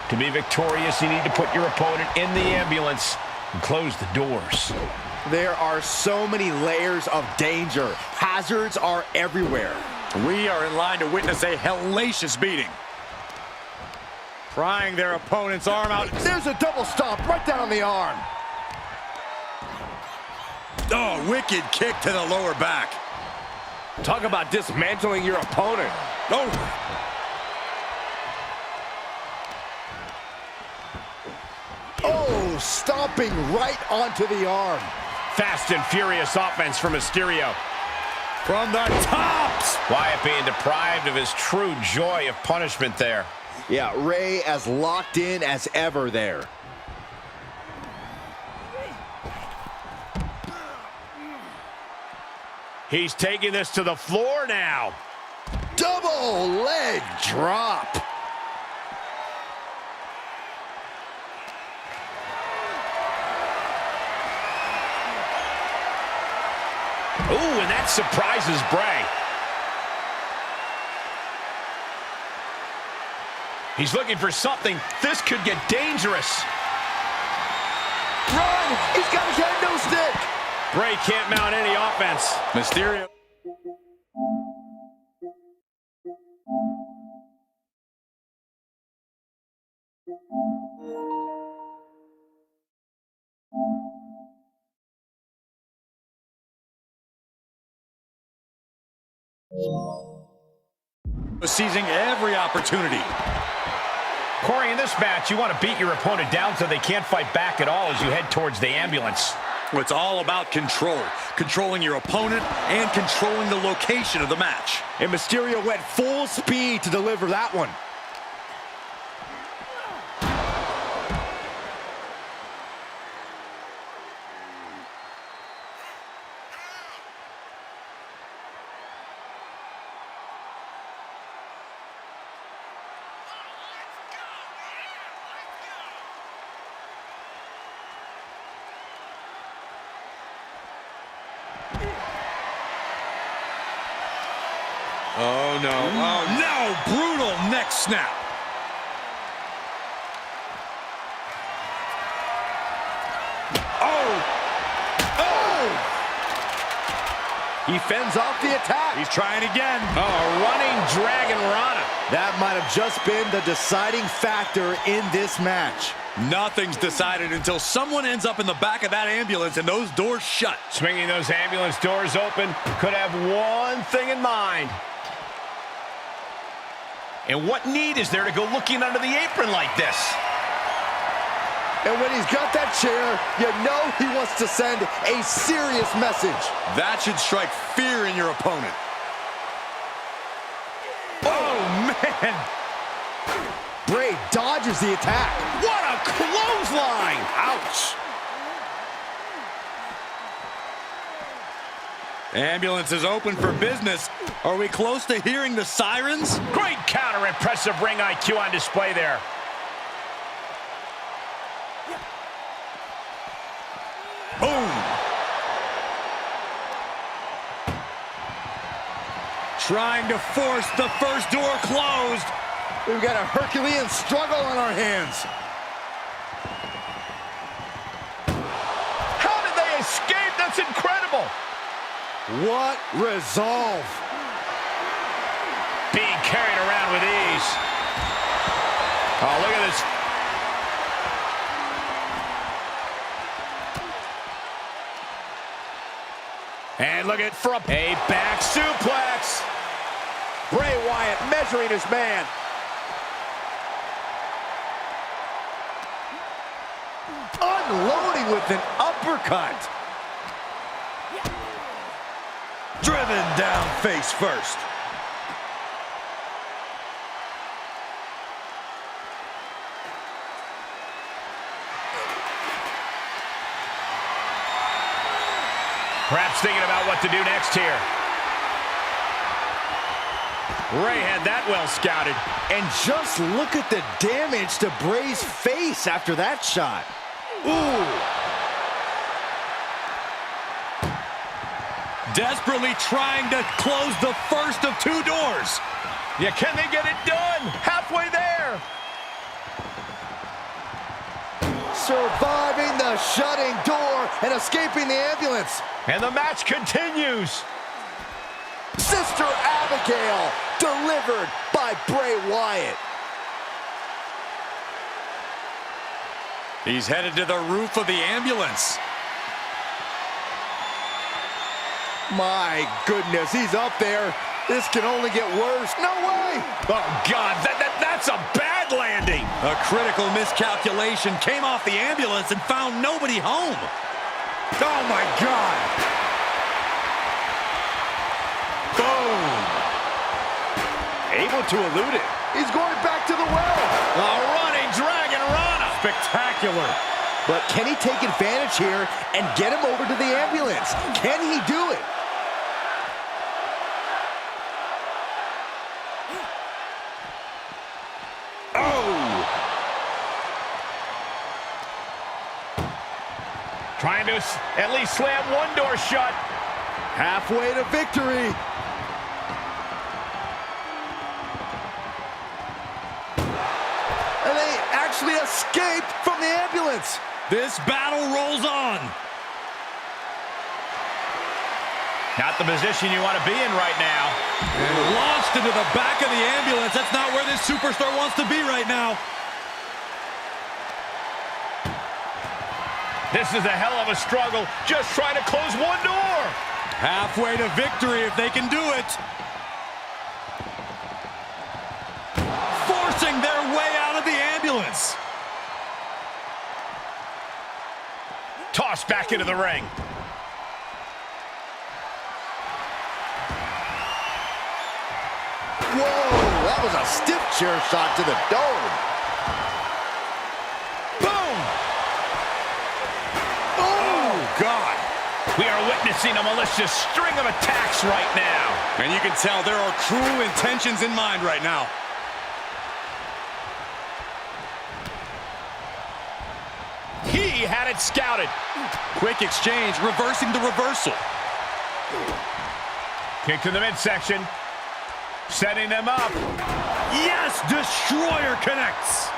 To be victorious, you need to put your opponent in the ambulance and close the doors. There are so many layers of danger. Hazards are everywhere. We are in line to witness a hellacious beating. Prying their opponent's arm out. There's a double stomp right down on the arm. Oh, wicked kick to the lower back. Talk about dismantling your opponent. Oh, stomping right onto the arm. Fast and furious offense from Mysterio. From the tops! Wyatt being deprived of his true joy of punishment there. Yeah, Ray as locked in as ever there. He's taking this to the floor now. Double leg drop. Ooh, and that surprises Bray. He's looking for something. This could get dangerous. Run! He's got his head no stick. Bray can't mount any offense. Mysterio. Seizing every opportunity. Corey, in this match, you want to beat your opponent down so they can't fight back at all as you head towards the ambulance. It's all about control. Controlling your opponent and controlling the location of the match. And Mysterio went full speed to deliver that one. Oh, no. Oh, no. Brutal neck snap. Oh. Oh. He fends off the attack. He's trying again. Oh, running Dragon Rana. That might have just been the deciding factor in this match. Nothing's decided until someone ends up in the back of that ambulance and those doors shut. Swinging those ambulance doors open could have one thing in mind. And what need is there to go looking under the apron like this? And when he's got that chair, you know he wants to send a serious message. That should strike fear in your opponent. Oh, man. Bray dodges the attack. What a clothesline. Ouch. Ambulance is open for business. Are we close to hearing the sirens? Great counter. Impressive ring IQ on display there. Boom. Trying to force the first door closed. We've got a Herculean struggle on our hands. How did they escape? That's incredible. What resolve. Being carried around with ease. Oh, look at this. And look at from a back suplex. Bray Wyatt measuring his man. Unloading with an uppercut. Driven down face first. Perhaps thinking about what to do next here. Ray had that well scouted. And just look at the damage to Bray's face after that shot. Ooh. Desperately trying to close the first of two doors. Yeah, can they get it done? Halfway there. surviving the shutting door and escaping the ambulance. And the match continues. Sister Abigail, delivered by Bray Wyatt. He's headed to the roof of the ambulance. My goodness, he's up there. This can only get worse. No way! Oh, God, that's a bad landing. A critical miscalculation came off the ambulance and found nobody home. Oh, my God. Boom. Able to elude it. He's going back to the well. A running dragon rana. Spectacular. But can he take advantage here and get him over to the ambulance? Can he do it? Trying to at least slam one door shut. Halfway to victory. And they actually escaped from the ambulance. This battle rolls on. Not the position you want to be in right now. And launched into the back of the ambulance. That's not where this superstar wants to be right now. This is a hell of a struggle. Just trying to close one door. Halfway to victory if they can do it. Forcing their way out of the ambulance. Tossed back into the ring. Whoa, that was a stiff chair shot to the dome. God, we are witnessing a malicious string of attacks right now. And you can tell there are cruel intentions in mind right now. He had it scouted. Quick exchange, reversing the reversal. Kick to the midsection. Setting them up. Yes, Destroyer connects.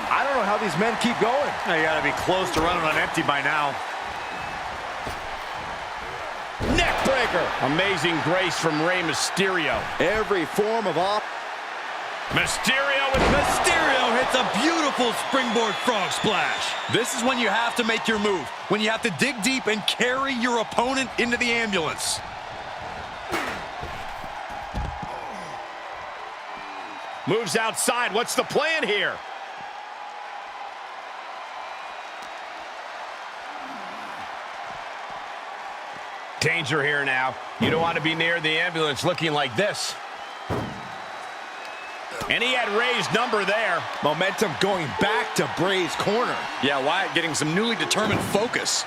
I don't know how these men keep going. They gotta be close to running on empty by now. Neckbreaker. Amazing grace from Rey Mysterio. Every form of Mysterio hits a beautiful springboard frog splash. This is when you have to make your move. When you have to dig deep and carry your opponent into the ambulance. moves outside. What's the plan here? Danger here now. You don't want to be near the ambulance looking like this. And he had Ray's number there. Momentum going back to Bray's corner. Yeah, Wyatt getting some newly determined focus.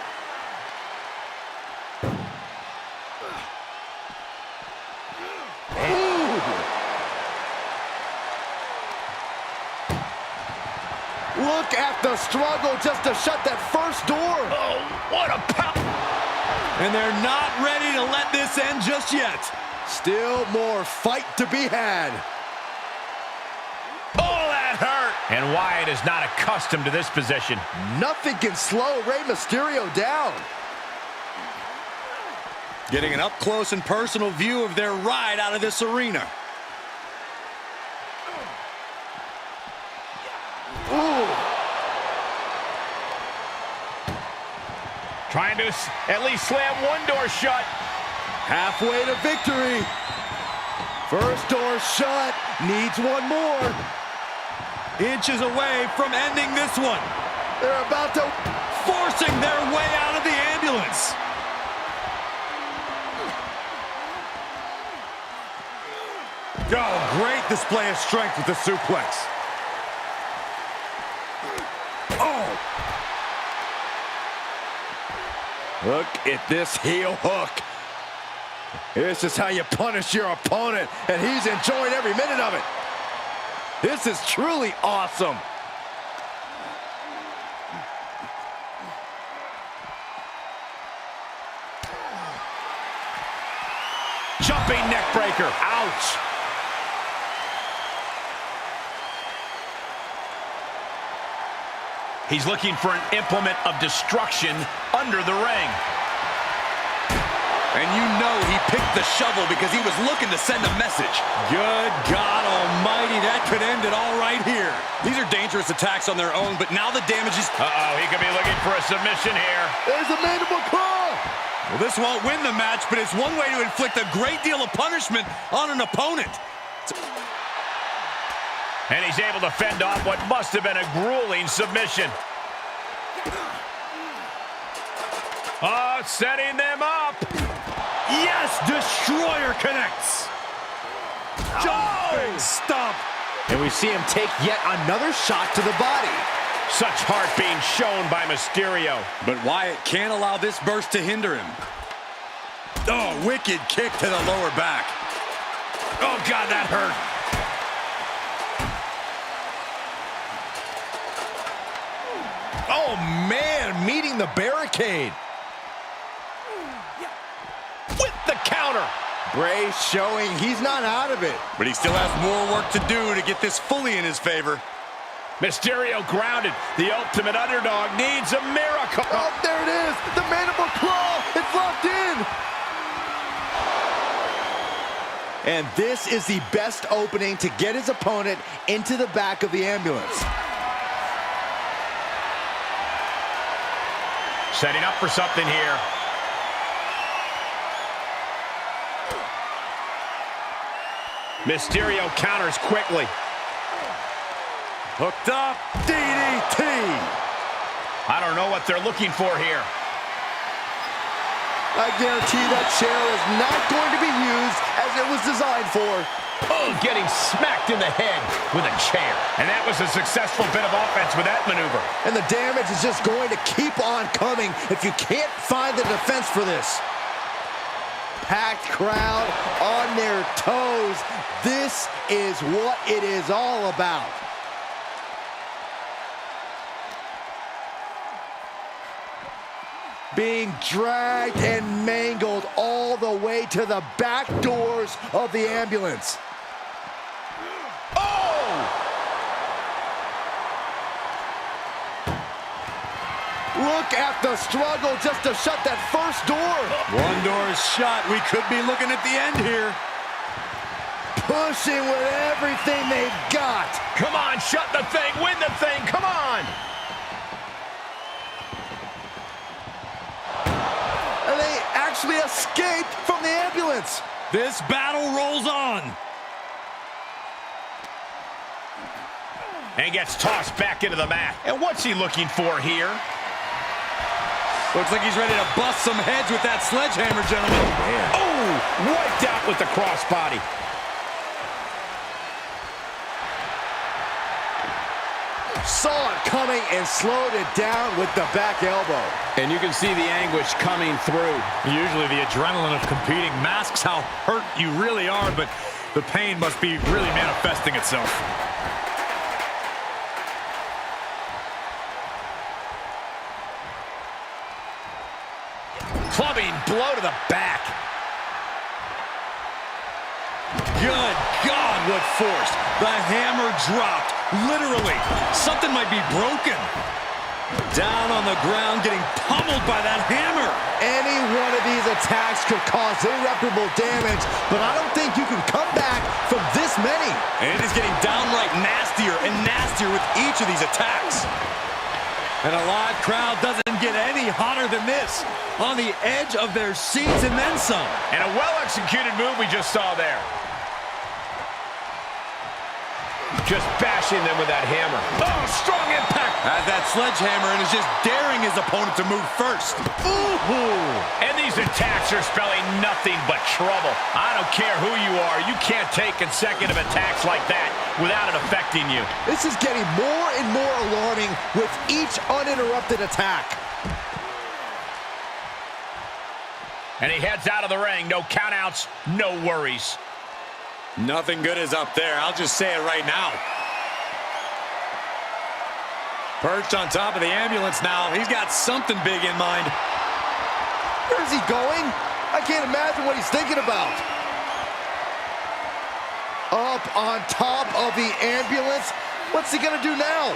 Look at the struggle just to shut that first door. Oh, what a power. And they're not ready to let this end just yet. Still more fight to be had. Oh, that hurt. And Wyatt is not accustomed to this position. Nothing can slow Rey Mysterio down. Getting an up-close and personal view of their ride out of this arena. Ooh. Trying to at least slam one door shut. Halfway to victory. First door shut. Needs one more. Inches away from ending this one. They're about to... Forcing their way out of the ambulance. Oh, great display of strength with the suplex. Oh! Look at this heel hook. This is how you punish your opponent, and he's enjoying every minute of it. This is truly awesome. Jumping neck breaker. Ouch. He's looking for an implement of destruction under the ring. And you know he picked the shovel because he was looking to send a message. Good God almighty, that could end it all right here. These are dangerous attacks on their own, but now the damage is... Uh-oh, he could be looking for a submission here. There's a mandible claw. Well, this won't win the match, but it's one way to inflict a great deal of punishment on an opponent. And he's able to fend off what must have been a grueling submission. Oh, setting them up. Yes, Destroyer connects. Jhon stomp. And we see him take yet another shot to the body. Such heart being shown by Mysterio. But Wyatt can't allow this burst to hinder him. Oh, wicked kick to the lower back. Oh, God, that hurt. Oh, man, meeting the barricade. With the counter. Bray showing he's not out of it. But he still has more work to do to get this fully in his favor. Mysterio grounded. The ultimate underdog needs a miracle. Oh, there it is. The mandible claw. It's locked in. And this is the best opening to get his opponent into the back of the ambulance. Setting up for something here. Mysterio counters quickly. Hooked up. DDT. I don't know what they're looking for here. I guarantee that chair is not going to be used as it was designed for. Oh, getting smacked in the head with a chair. And that was a successful bit of offense with that maneuver. And the damage is just going to keep on coming if you can't find the defense for this. Packed crowd on their toes. This is what it is all about. Being dragged and mangled all the way to the back doors of the ambulance. Look at the struggle just to shut that first door. One door is shut. We could be looking at the end here. Pushing with everything they've got. Come on, shut the thing, win the thing, come on. And they actually escaped from the ambulance. This battle rolls on. And gets tossed back into the mat. And what's he looking for here? Looks like he's ready to bust some heads with that sledgehammer, gentlemen. Man. Oh, wiped out with the crossbody. Saw it coming and slowed it down with the back elbow. And you can see the anguish coming through. Usually the adrenaline of competing masks how hurt you really are, but the pain must be really manifesting itself. Clubbing blow to the back. Good God, what force. The hammer dropped. Literally, something might be broken. Down on the ground, getting pummeled by that hammer. Any one of these attacks could cause irreparable damage, but I don't think you can come back from this many. And it is getting downright nastier and nastier with each of these attacks. And a live crowd doesn't get any hotter than this. On the edge of their seats and then some. And a well-executed move we just saw there. Just bashing them with that hammer. Oh, strong impact. Has that sledgehammer and is just daring his opponent to move first. Ooh. And these attacks are spelling nothing but trouble. I don't care who you are. You can't take consecutive attacks like that without it affecting you. This is getting more and more alarming with each uninterrupted attack. And he heads out of the ring. No countouts, no worries. Nothing good is up there. I'll just say it right now. Perched on top of the ambulance now. He's got something big in mind. Where's he going? I can't imagine what he's thinking about. Up on top of the ambulance. What's he gonna do now?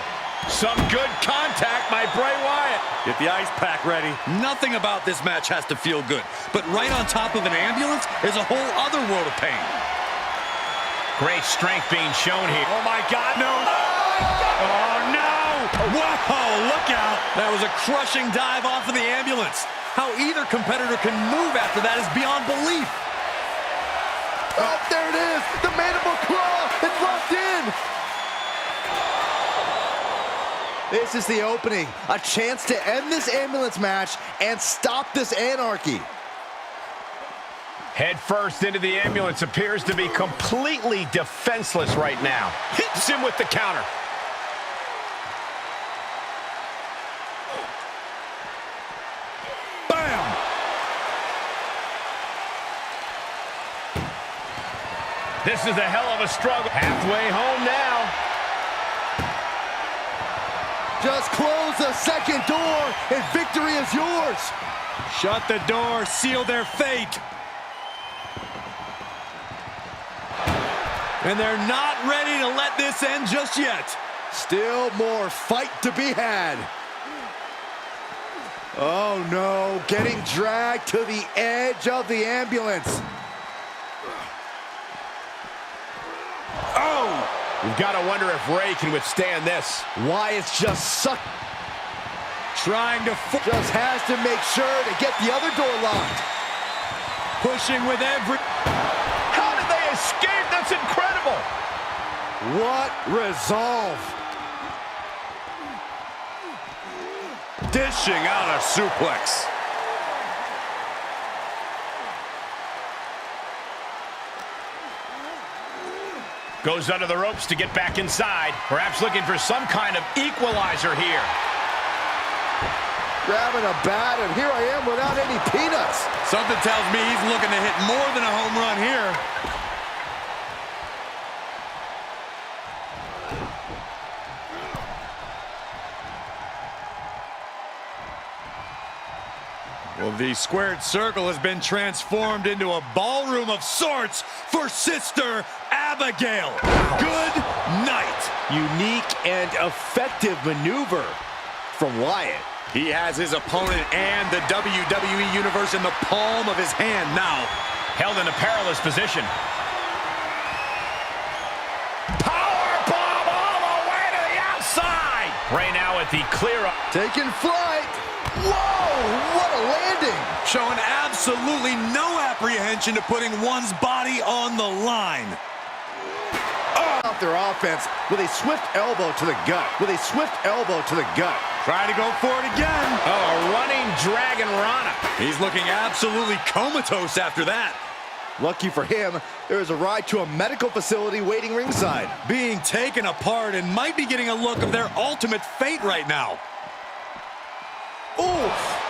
Some good contact by Bray Wyatt. Get the ice pack ready. Nothing about this match has to feel good, but right on top of an ambulance is a whole other world of pain. Great strength being shown here. Oh my God, no! Oh no! Whoa, look out! That was a crushing dive off of the ambulance. How either competitor can move after that is beyond belief. Oh, there it is! The mandible claw! It's locked in! This is the opening. A chance to end this ambulance match and stop this anarchy. Head first into the ambulance, appears to be completely defenseless right now. Hits him with the counter. Bam! This is a hell of a struggle. Halfway home now. Just close the second door and victory is yours. Shut the door, seal their fate. And they're not ready to let this end just yet. Still more fight to be had. Oh no, getting dragged to the edge of the ambulance. Oh! You've got to wonder if Ray can withstand this. Wyatt's just sucked. Trying to Just has to make sure to get the other door locked. pushing with every... How did they escape? That's incredible. What resolve. Dishing out a suplex. Goes under the ropes to get back inside. Perhaps looking for some kind of equalizer here. Grabbing a bat, and here I am without any peanuts. Something tells me he's looking to hit more than a home run here. Well, the squared circle has been transformed into a ballroom of sorts for Sister Abigail. Good night. Unique and effective maneuver from Wyatt. He has his opponent and the WWE Universe in the palm of his hand now. Held in a perilous position. Powerbomb all the way to the outside. Ray now at the clear-up. Taking flight. Whoa, what a landing. Showing absolutely no apprehension to putting one's body on the line. Off their offense with a swift elbow to the gut. With a swift elbow to the gut. Trying to go for it again. Oh, a running Dragon Rana. He's looking absolutely comatose after that. Lucky for him, there is a ride to a medical facility waiting ringside. Being taken apart and might be getting a look of their ultimate fate right now. Oof.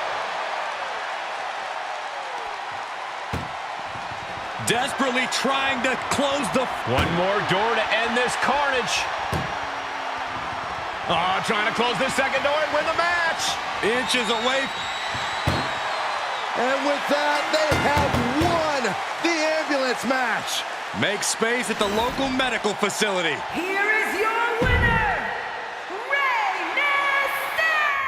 Desperately trying to close the... One more door to end this carnage. Oh, trying to close this second door and win the match. Inches away. And with that, they have won the ambulance match. Make space at the local medical facility. Here is your winner, Rey Mysterio!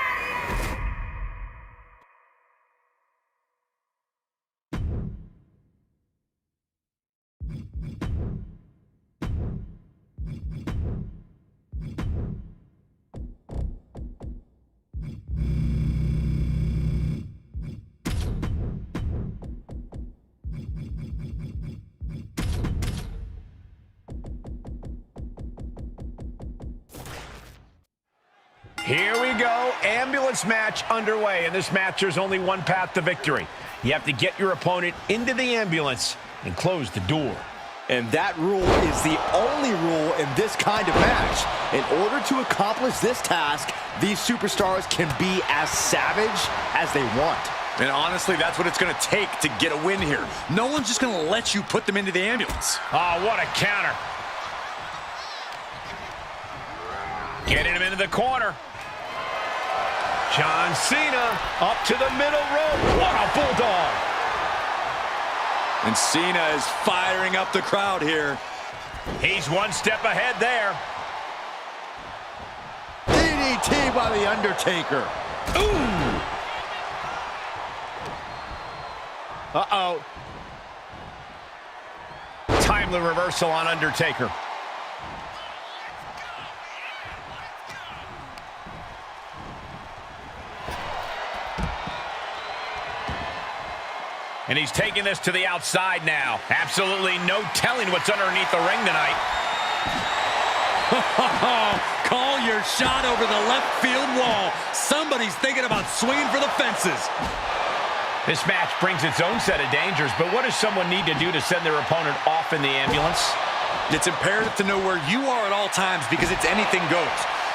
Here we go, ambulance match underway. In this match, there's only one path to victory. You have to get your opponent into the ambulance and close the door. And that rule is the only rule in this kind of match. In order to accomplish this task, these superstars can be as savage as they want. And honestly, that's what it's going to take to get a win here. No one's just going to let you put them into the ambulance. Oh, what a counter. Getting him into the corner. John Cena up to the middle rope. What a bulldog. And Cena is firing up the crowd here. He's one step ahead there. DDT by the Undertaker. Ooh! Uh-oh. Timely reversal on Undertaker. And he's taking this to the outside now. Absolutely no telling what's underneath the ring tonight. Call your shot over the left field wall. Somebody's thinking about swinging for the fences. This match brings its own set of dangers, but what does someone need to do to send their opponent off in the ambulance? It's imperative to know where you are at all times because it's anything goes.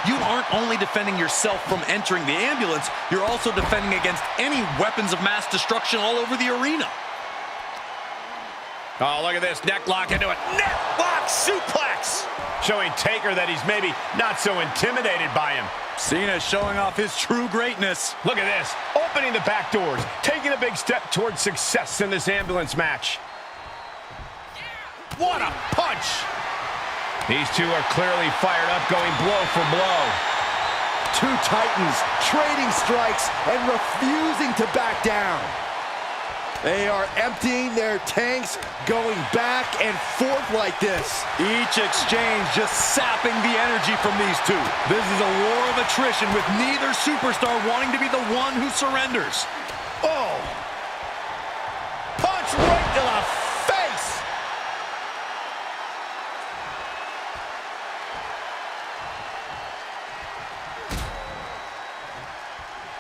You aren't only defending yourself from entering the ambulance, you're also defending against any weapons of mass destruction all over the arena. Oh, look at this. Neck lock into it. Neck lock suplex. Showing Taker that he's maybe not so intimidated by him. Cena showing off his true greatness. Look at this. Opening the back doors. Taking a big step towards success in this ambulance match. What a punch. These two are clearly fired up, going blow for blow. Two titans trading strikes and refusing to back down. They are emptying their tanks, going back and forth like this. Each exchange just sapping the energy from these two. This is a war of attrition with neither superstar wanting to be the one who surrenders. Oh! Punch right to the face!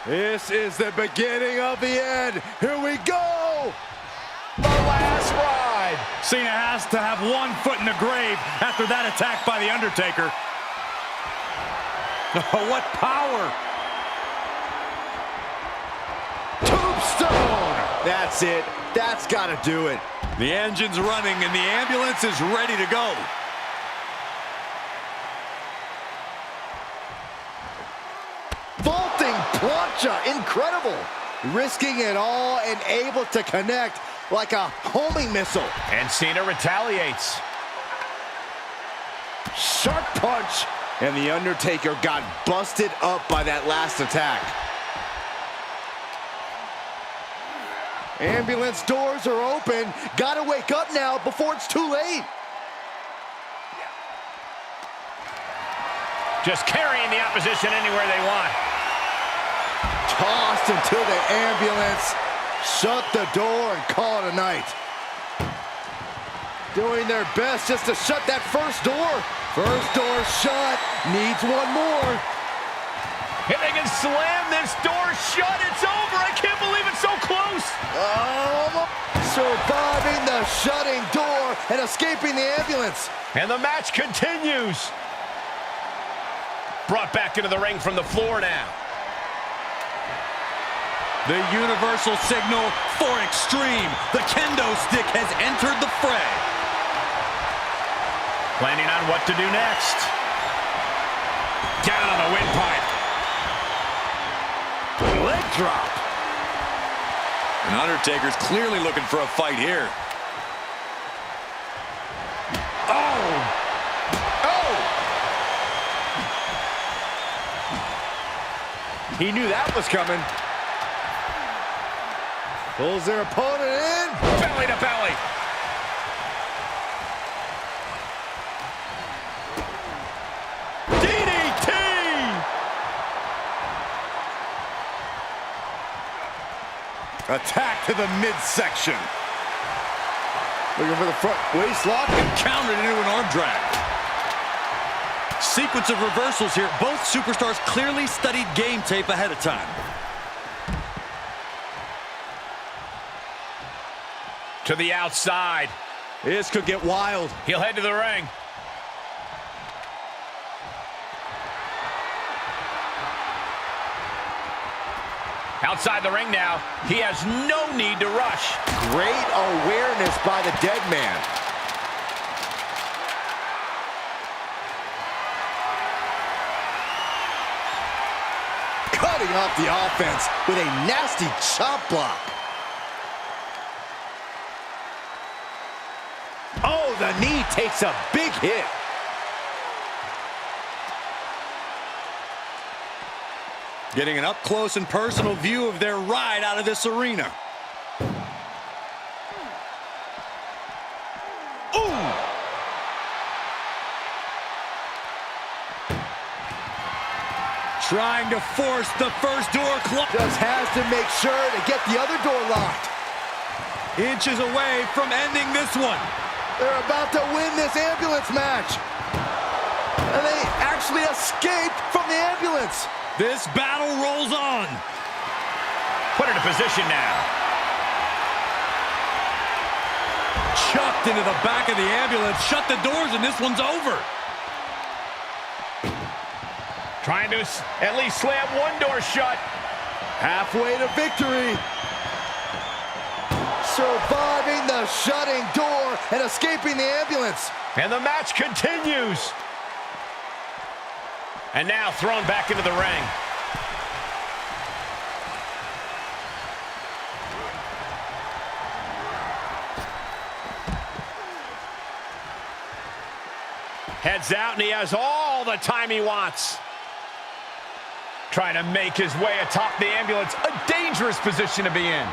This is the beginning of the end. Here we go! The last ride! Cena has to have one foot in the grave after that attack by The Undertaker. Oh, what power! Tombstone! That's it. That's got to do it. The engine's running and the ambulance is ready to go. Vaulting plancha, incredible. Risking it all and able to connect like a homing missile. And Cena retaliates. Sharp punch. And The Undertaker got busted up by that last attack. Ambulance doors are open. Gotta wake up now before it's too late. Just carrying the opposition anywhere they want. Tossed into the ambulance. Shut the door and call it a night. Doing their best just to shut that first door. First door shut. Needs one more. If they can slam this door shut, it's over. I can't believe it's so close. Surviving the shutting door and escaping the ambulance. And the match continues. Brought back into the ring from the floor now. The universal signal for extreme. The kendo stick has entered the fray. Planning on what to do next. Down on the windpipe. Leg drop. And Undertaker's clearly looking for a fight here. Oh! He knew that was coming. Pulls their opponent in. Belly to belly. DDT! Attack to the midsection. Looking for the front waist lock. And countered into an arm drag. Sequence of reversals here. Both superstars clearly studied game tape ahead of time. To the outside. This could get wild. He'll head to the ring. Outside the ring now. He has no need to rush. Great awareness by the dead man. Cutting off the offense with a nasty chop block. Oh, the knee takes a big hit. Getting an up-close and personal view of their ride out of this arena. Ooh! Trying to force the first door closed. Just has to make sure to get the other door locked. Inches away from ending this one. They're about to win this ambulance match. And they actually escaped from the ambulance. This battle rolls on. Put into position now. Chucked into the back of the ambulance. Shut the doors and this one's over. Trying to at least slam one door shut. Halfway to victory. Surviving the shutting door and escaping the ambulance. And the match continues. And now thrown back into the ring. Heads out, and he has all the time he wants. Trying to make his way atop the ambulance. A dangerous position to be in.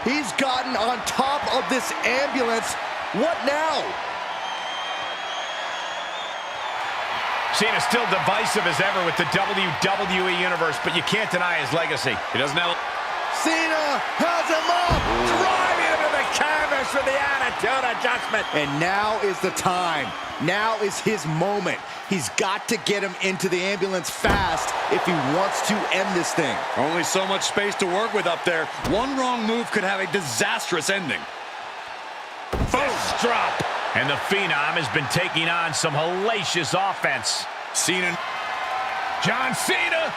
He's gotten on top of this ambulance. What now? Cena's still divisive as ever with the WWE Universe, but you can't deny his legacy. He doesn't have... Cena has him up. Driving him to the canvas for the attitude adjustment. And now is the time. Now is his moment. He's got to get him into the ambulance fast if he wants to end this thing. Only so much space to work with up there. One wrong move could have a disastrous ending. Fist drop. And the Phenom has been taking on some hellacious offense. Cena. John Cena.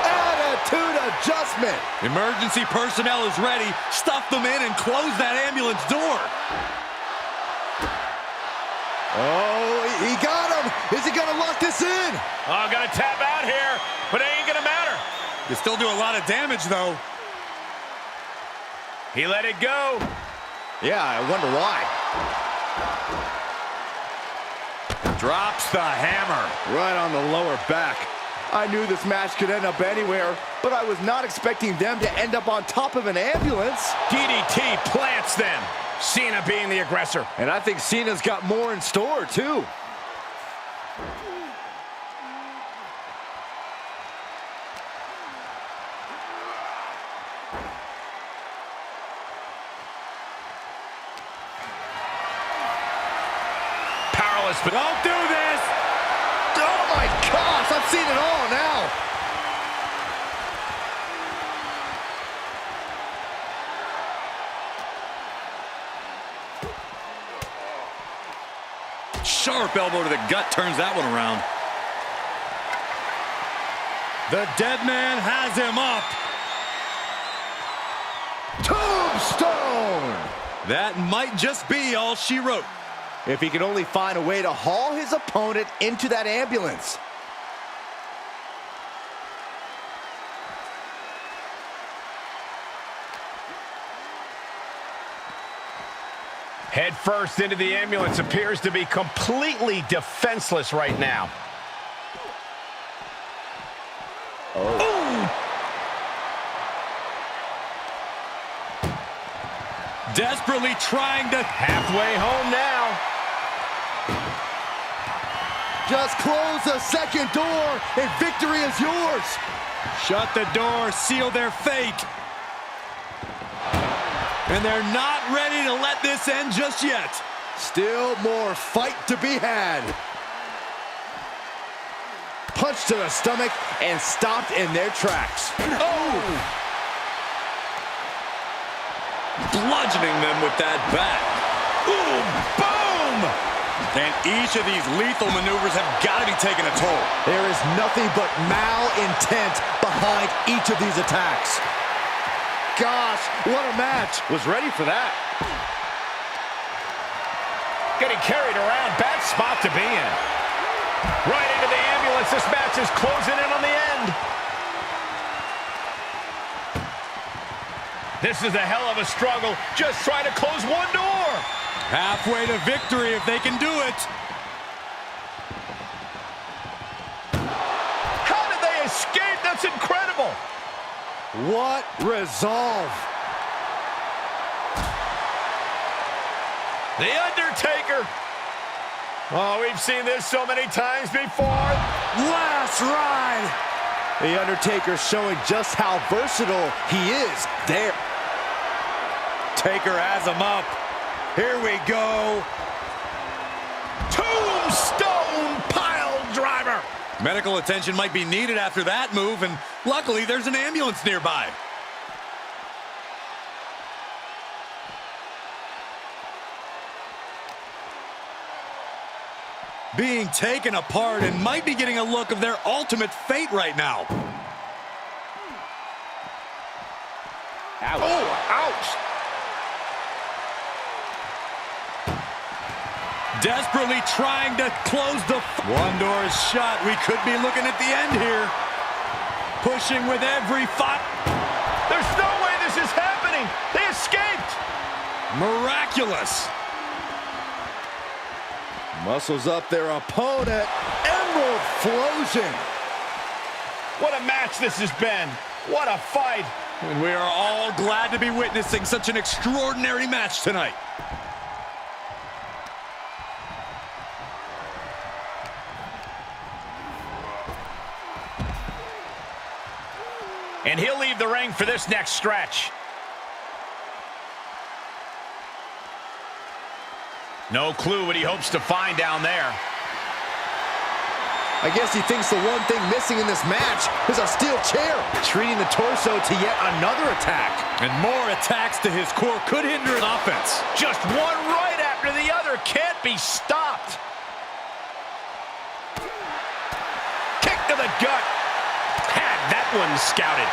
Attitude adjustment. Emergency personnel is ready. Stuff them in and close that ambulance door. Oh, he got him. Is he going to lock this in? Oh, got to tap out here, but it ain't going to matter. You still do a lot of damage, though. He let it go. Yeah, I wonder why. Drops the hammer. Right on the lower back. I knew this match could end up anywhere, but I was not expecting them to end up on top of an ambulance. DDT plants them. Cena being the aggressor. And I think Cena's got more in store, too. Powerless, but Don't do this! Oh, my gosh, I've seen it all now. Sharp elbow to the gut turns that one around. The dead man has him up. Tombstone! That might just be all she wrote. If he could only find a way to haul his opponent into that ambulance. head first into the ambulance, appears to be completely defenseless right now. Desperately trying to... Halfway home now. Just close the second door and victory is yours. Shut the door, seal their fate. And they're not ready to let this end just yet. Still more fight to be had. Punch to the stomach and stopped in their tracks. Oh! Bludgeoning them with that bat. Boom! Boom! And each of these lethal maneuvers have got to be taking a toll. There is nothing but malintent behind each of these attacks. Gosh, what a match. Was ready for that. Getting carried around, bad spot to be in. Right into the ambulance, this match is closing in on the end. This is a hell of a struggle, just trying to close one door. Halfway to victory if they can do it. How did they escape What resolve. The Undertaker. Oh, we've seen this so many times before. Last ride. The Undertaker showing just how versatile he is there. Taker has him up. Here we go. Tombstone pile driver. Medical attention might be needed after that move, and luckily there's an ambulance nearby. Being taken apart and might be getting a look of their ultimate fate right now. Ouch. Oh, ouch. Desperately trying to close the... One door is shut. We could be looking at the end here. Pushing with every fight. There's no way this is happening. They escaped. Miraculous. Muscles up their opponent. Emerald Flosion. What a match this has been. What a fight. And we are all glad to be witnessing such an extraordinary match tonight. And he'll leave the ring for this next stretch. No clue what he hopes to find down there. I guess he thinks the one thing missing in this match is a steel chair, treating the torso to yet another attack. And more attacks to his core could hinder an offense. Just one right after the other can't be stopped. Kick to the gut. Had that one scouted.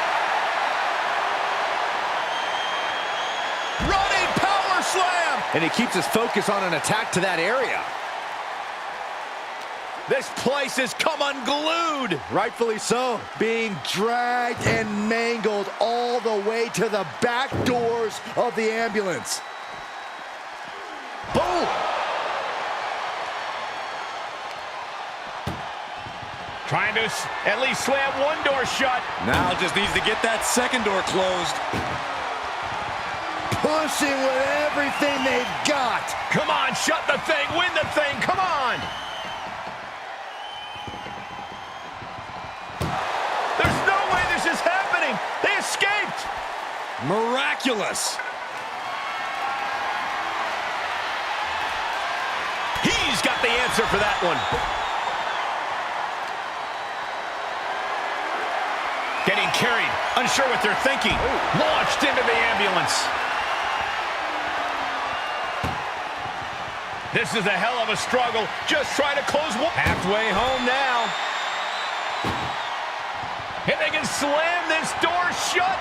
Running power slam. And he keeps his focus on an attack to that area. This place has come unglued. Rightfully so. Being dragged and mangled all the way to the back doors of the ambulance. Boom! Trying to at least slam one door shut. Now just needs to get that second door closed. Pushing with everything they've got. Come on, shut the thing, win the thing, come on. There's no way this is happening. They escaped. Miraculous. He's got the answer for that one. Getting carried, unsure what they're thinking. Launched into the ambulance. This is a hell of a struggle. Just trying to close one. Halfway home now. And they can slam this door shut.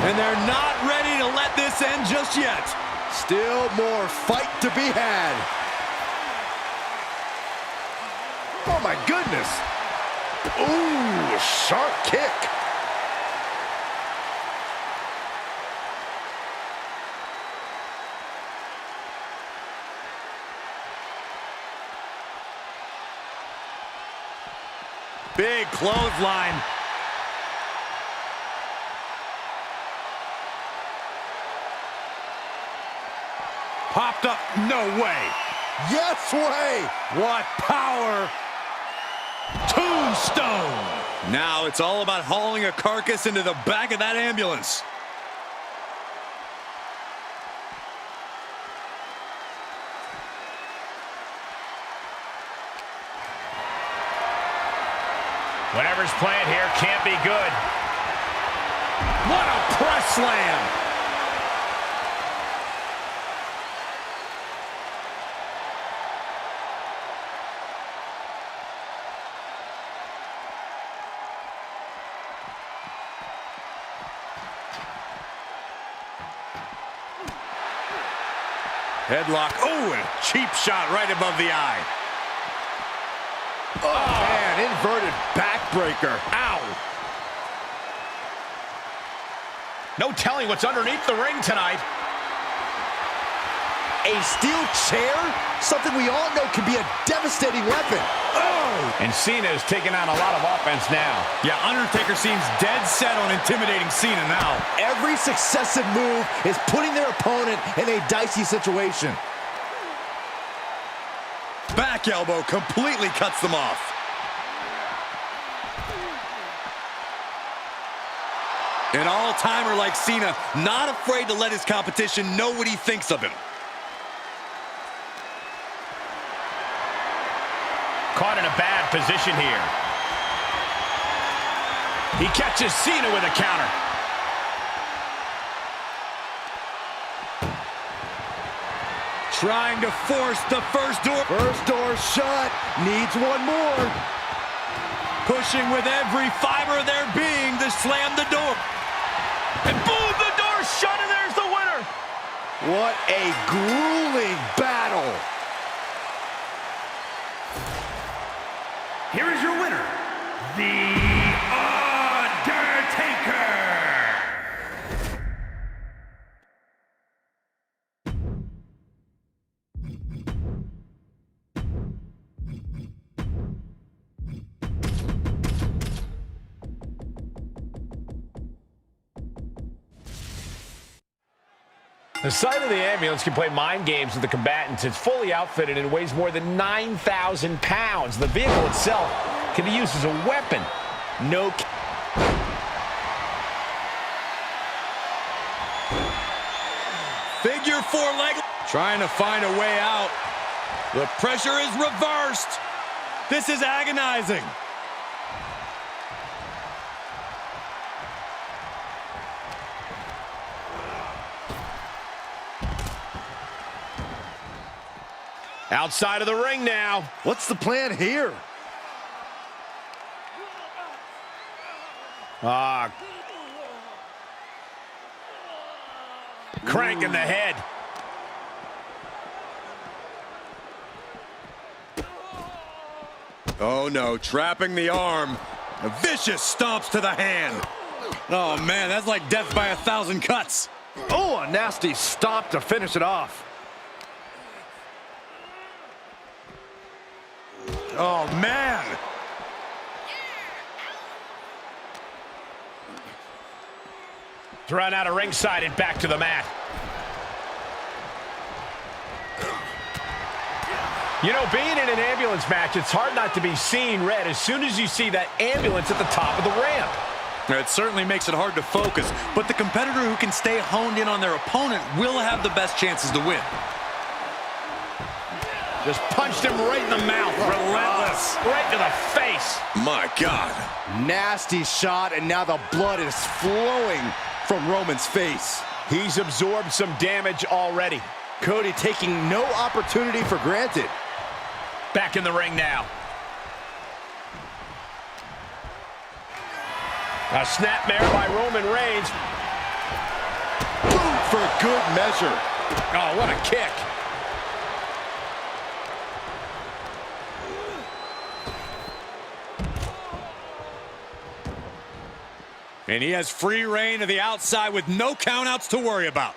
And they're not ready to let this end just yet. Still more fight to be had. Oh my goodness. Ooh, sharp kick. Big clothesline. Popped up, no way. Yes way. What power. Tombstone. Now it's all about hauling a carcass into the back of that ambulance. Whatever's playing here can't be good. What a press slam. Headlock. Oh, and a cheap shot right above the eye. Oh, man, inverted backbreaker. Ow. No telling what's underneath the ring tonight. A steel chair? Something we all know can be a devastating weapon. Oh, And Cena is taking on a lot of offense now. Yeah, Undertaker seems dead set on intimidating Cena now. Every successive move is putting their opponent in a dicey situation. Back elbow completely cuts them off. An all-timer like Cena, not afraid to let his competition know what he thinks of him. Caught in a bad position here. He catches Cena with a counter. Trying to force the first door. First door shut. Needs one more. Pushing with every fiber of their being to slam the door. And boom, the door shut, and there's the winner. What a grueling battle. Here is your winner, The Undertaker. The sight of the ambulance can play mind games with the combatants. It's fully outfitted and weighs more than 9,000 pounds. The vehicle itself can be used as a weapon. No. Figure four leg. Trying to find a way out. The pressure is reversed. This is agonizing. Outside of the ring now. What's the plan here? Cranking the head. Oh no, trapping the arm. A vicious stomps to the hand. Oh man, that's like death by 1,000 cuts. Oh, a nasty stomp to finish it off. Oh man. Thrown out of ringside and back to the mat. You know, being in an ambulance match, it's hard not to be seeing red as soon as you see that ambulance at the top of the ramp. It certainly makes it hard to focus, but the competitor who can stay honed in on their opponent will have the best chances to win. Just punched him right in the mouth. Relentless. Right to the face. My God. Nasty shot, and now the blood is flowing from Roman's face. He's absorbed some damage already. Cody taking no opportunity for granted. Back in the ring now. A snapmare by Roman Reigns. Boom for good measure. Oh, what a kick. And he has free reign to the outside with no countouts to worry about.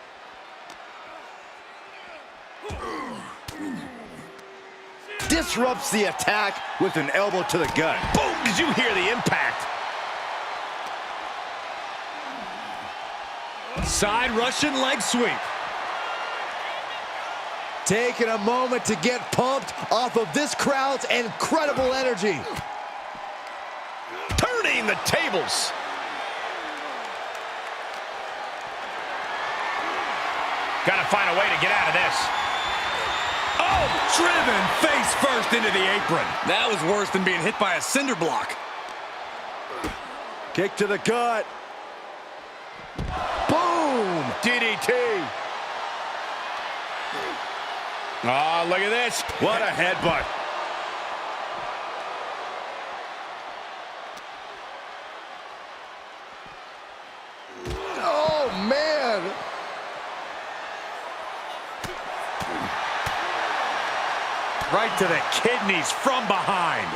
Disrupts the attack with an elbow to the gut. Boom! Did you hear the impact? Side Russian leg sweep. Taking a moment to get pumped off of this crowd's incredible energy. Turning the tables. Gotta find a way to get out of this. Oh, driven face first into the apron. That was worse than being hit by a cinder block. Kick to the gut. Boom! DDT. Oh, look at this. What a headbutt. Oh, man! Right to the kidneys from behind.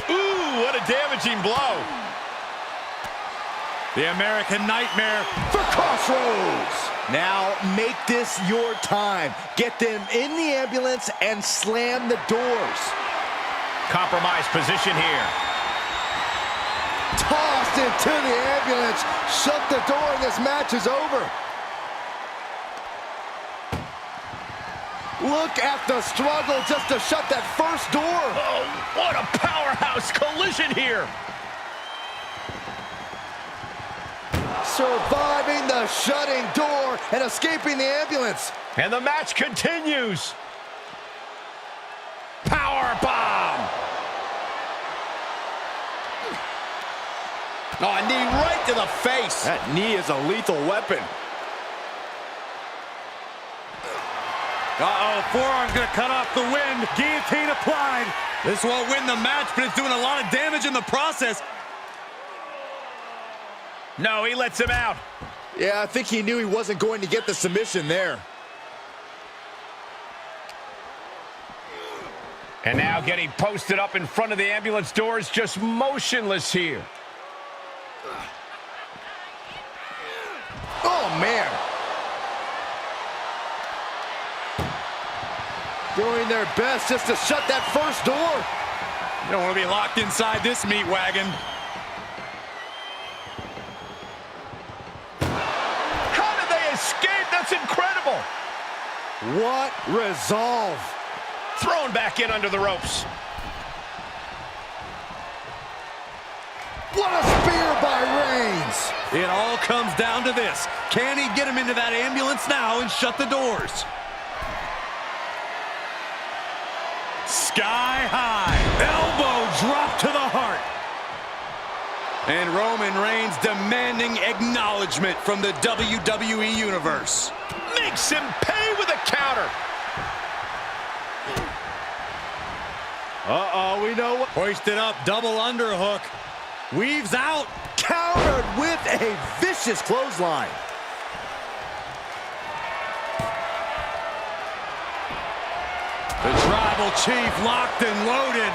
Ooh, what a damaging blow. The American Nightmare For Crossroads! Now make this your time. Get them in the ambulance and slam the doors. Compromised position here. Tossed into the ambulance. Shut the door and this match is over. Look at the struggle just to shut that first door. Oh, what a powerhouse collision here. Surviving the shutting door and escaping the ambulance. And the match continues. Power bomb. Oh, a knee right to the face. That knee is a lethal weapon. Uh-oh, forearm's gonna cut off the wind. Guillotine applied. This won't win the match, but it's doing a lot of damage in the process. No, he lets him out. Yeah, I think he knew he wasn't going to get the submission there. And now getting posted up in front of the ambulance doors, just motionless here. Oh, man. Doing their best just to shut that first door. You don't want to be locked inside this meat wagon. How did they escape? That's incredible. What resolve. Thrown back in under the ropes. What a spear by Reigns. It all comes down to this. Can he get him into that ambulance now and shut the doors? Sky high. Elbow drop to the heart. And Roman Reigns demanding acknowledgement from the WWE Universe. Makes him pay with a counter. Uh-oh, we know what. Hoisted up, double underhook. Weaves out. Countered with a vicious clothesline. The Tribal Chief locked and loaded.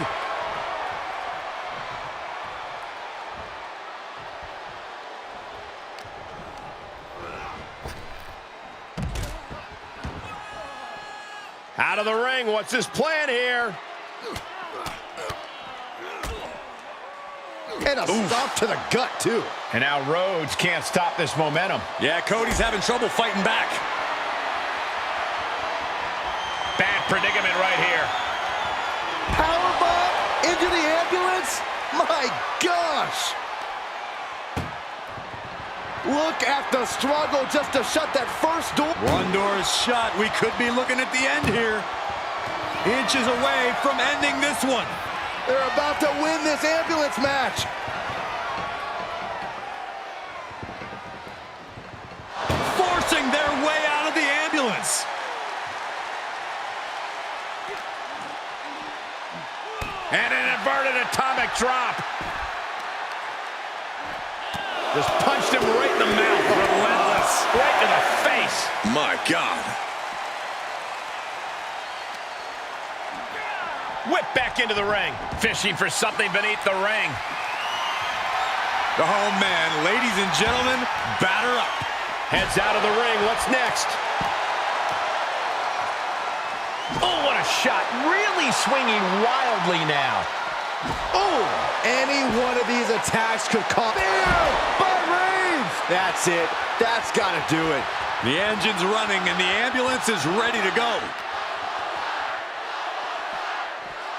Out of the ring, what's his plan here? And a stomp to the gut, too. And now Rhodes can't stop this momentum. Yeah, Cody's having trouble fighting back. Bad predicament right here. Powerbomb into the ambulance? My gosh! Look at the struggle just to shut that first door. One door is shut. We could be looking at the end here. Inches away from ending this one. They're about to win this ambulance match. Forcing their way out of the ambulance. And an inverted atomic drop. Just punched him right in the mouth. Relentless. Right to the face. My God. Whip back into the ring. Fishing for something beneath the ring. Oh, man. Ladies and gentlemen, batter up. Heads out of the ring. What's next? Oh, what a shot. Really swinging wildly now. Oh, any one of these attacks could cause. By Reigns. That's it. That's got to do it. The engine's running and the ambulance is ready to go.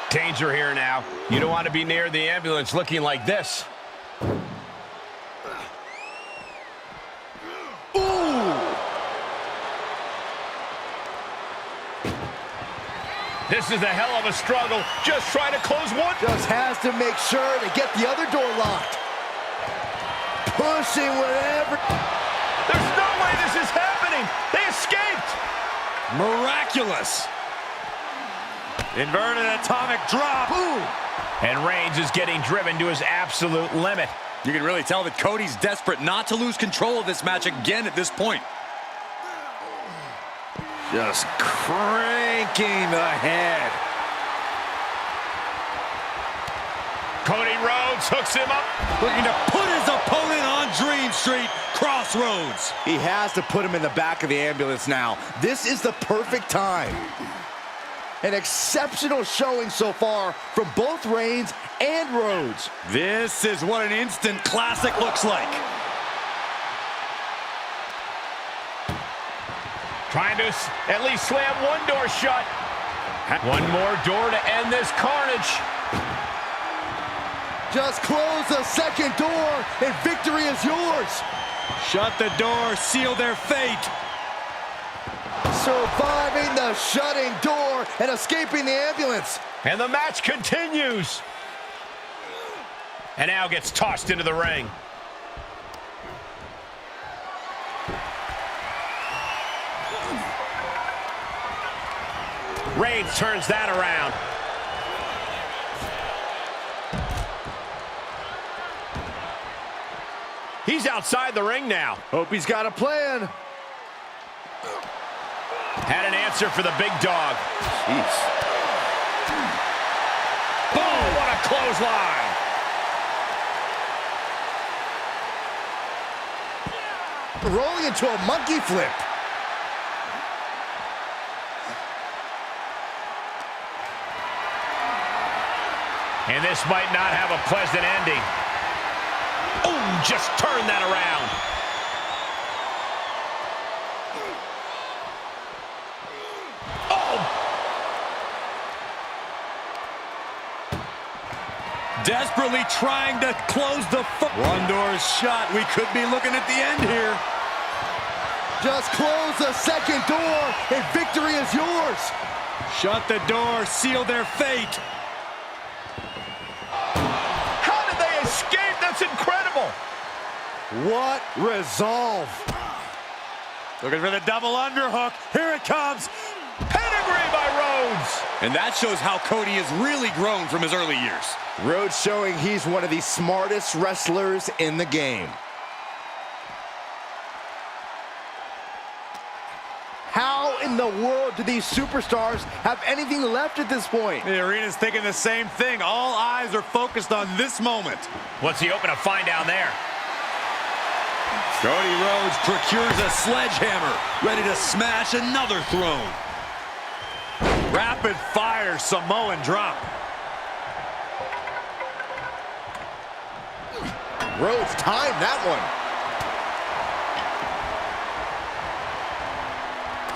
Danger here now. You don't want to be near the ambulance looking like this. Ooh. This is a hell of a struggle. Just trying to close one. Just has to make sure to get the other door locked. Pushing whatever. There's no way this is happening. They escaped. Miraculous. Inverted atomic drop. Boom. And Reigns is getting driven to his absolute limit. You can really tell that Cody's desperate not to lose control of this match again at this point. Just cranking the head. Cody Rhodes hooks him up. Looking to put his opponent on Dream Street, Crossroads. He has to put him in the back of the ambulance now. This is the perfect time. An exceptional showing so far from both Reigns and Rhodes. This is what an instant classic looks like. Trying to at least slam one door shut. One more door to end this carnage. Just close the second door and victory is yours. Shut the door, seal their fate. Surviving the shutting door and escaping the ambulance. And the match continues. And now gets tossed into the ring. Reigns turns that around. He's outside the ring now. Hope he's got a plan. Had an answer for the big dog. Jeez. Oh, what a clothesline. Rolling into a monkey flip. And this might not have a pleasant ending. Oh, just turn that around. Oh! Desperately trying to close the one door is shut. We could be looking at the end here. Just close the second door and victory is yours. Shut the door, seal their fate. How did they escape? That's incredible. What resolve. Looking for the double underhook. Here it comes. Pedigree by Rhodes. And that shows how Cody has really grown from his early years. Rhodes showing he's one of the smartest wrestlers in the game. How in the world do these superstars have anything left at this point? The arena's thinking the same thing. All eyes are focused on this moment. What's he hoping to find down there? Cody Rhodes procures a sledgehammer, ready to smash another throne. Rapid fire Samoan drop. Rhodes timed that one.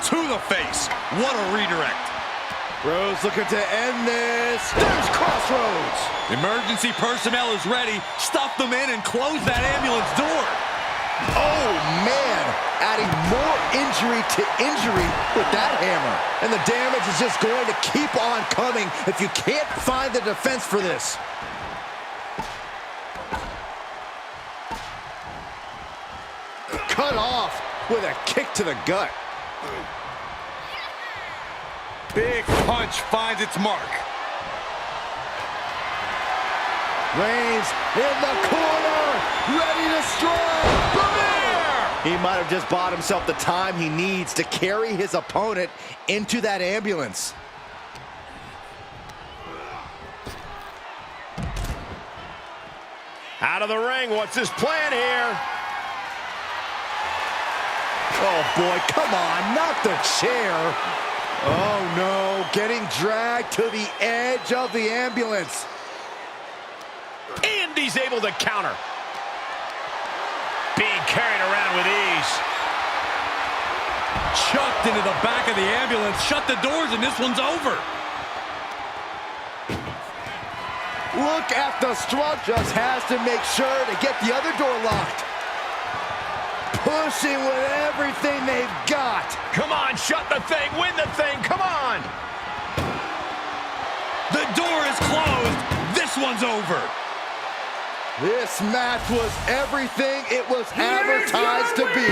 To the face. What a redirect. Rhodes looking to end this. There's Crossroads. Emergency personnel is ready. Stuff them in and close that ambulance door. Oh, man. Adding more injury to injury with that hammer. And the damage is just going to keep on coming if you can't find the defense for this. Cut off with a kick to the gut. Big punch finds its mark. Reigns in the corner, ready to strike. Boom! He might have just bought himself the time he needs to carry his opponent into that ambulance. Out of the ring. What's his plan here? Oh, boy, come on, not the chair. Oh, no, getting dragged to the edge of the ambulance. And he's able to counter. Being carried around with ease. Chucked into the back of the ambulance. Shut the doors and this one's over. Look at the struggle. Just has to make sure to get the other door locked. Pushing with everything they've got. Come on, shut the thing, win the thing, come on. The door is closed. This one's over. This match was everything it was advertised to be.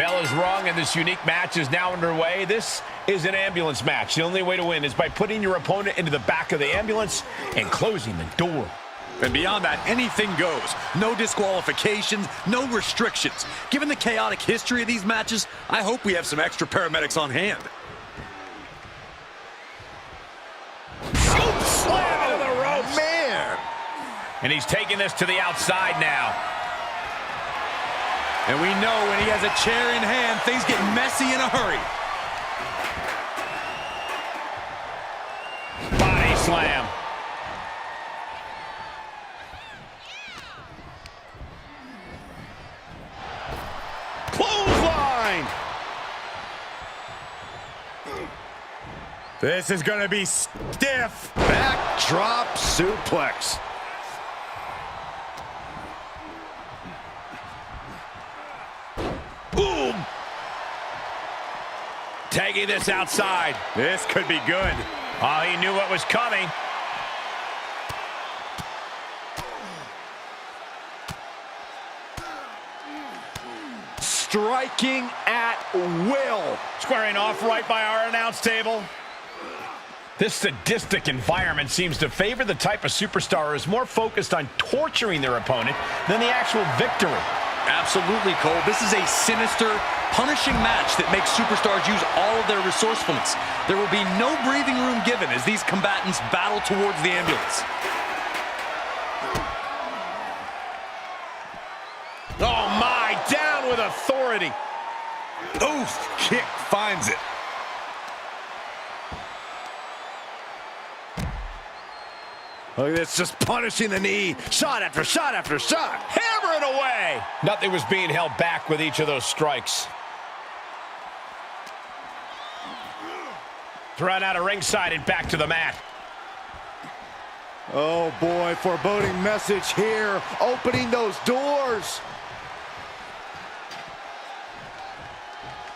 Bell is rung, and this unique match is now underway. This is an ambulance match. The only way to win is by putting your opponent into the back of the ambulance and closing the door. And beyond that, anything goes. No disqualifications, no restrictions. Given the chaotic history of these matches, I hope we have some extra paramedics on hand. Scoop slam into the ropes. Man! And he's taking this to the outside now. And we know when he has a chair in hand, things get messy in a hurry. Body slam. Clothesline. This is going to be stiff. Backdrop suplex. Boom. Tagging this outside. This could be good. Oh, he knew what was coming. Striking at will. Squaring off right by our announce table. This sadistic environment seems to favor the type of superstar who is more focused on torturing their opponent than the actual victory. Absolutely, Cole. This is a sinister, punishing match that makes superstars use all of their resourcefulness. There will be no breathing room given as these combatants battle towards the ambulance. Oh my, down with authority. Oof, kick finds it. Look at this, just punishing the knee. Shot after shot after shot. Hammer it away. Nothing was being held back with each of those strikes. Thrown out of ringside and back to the mat. Oh boy, foreboding message here. Opening those doors.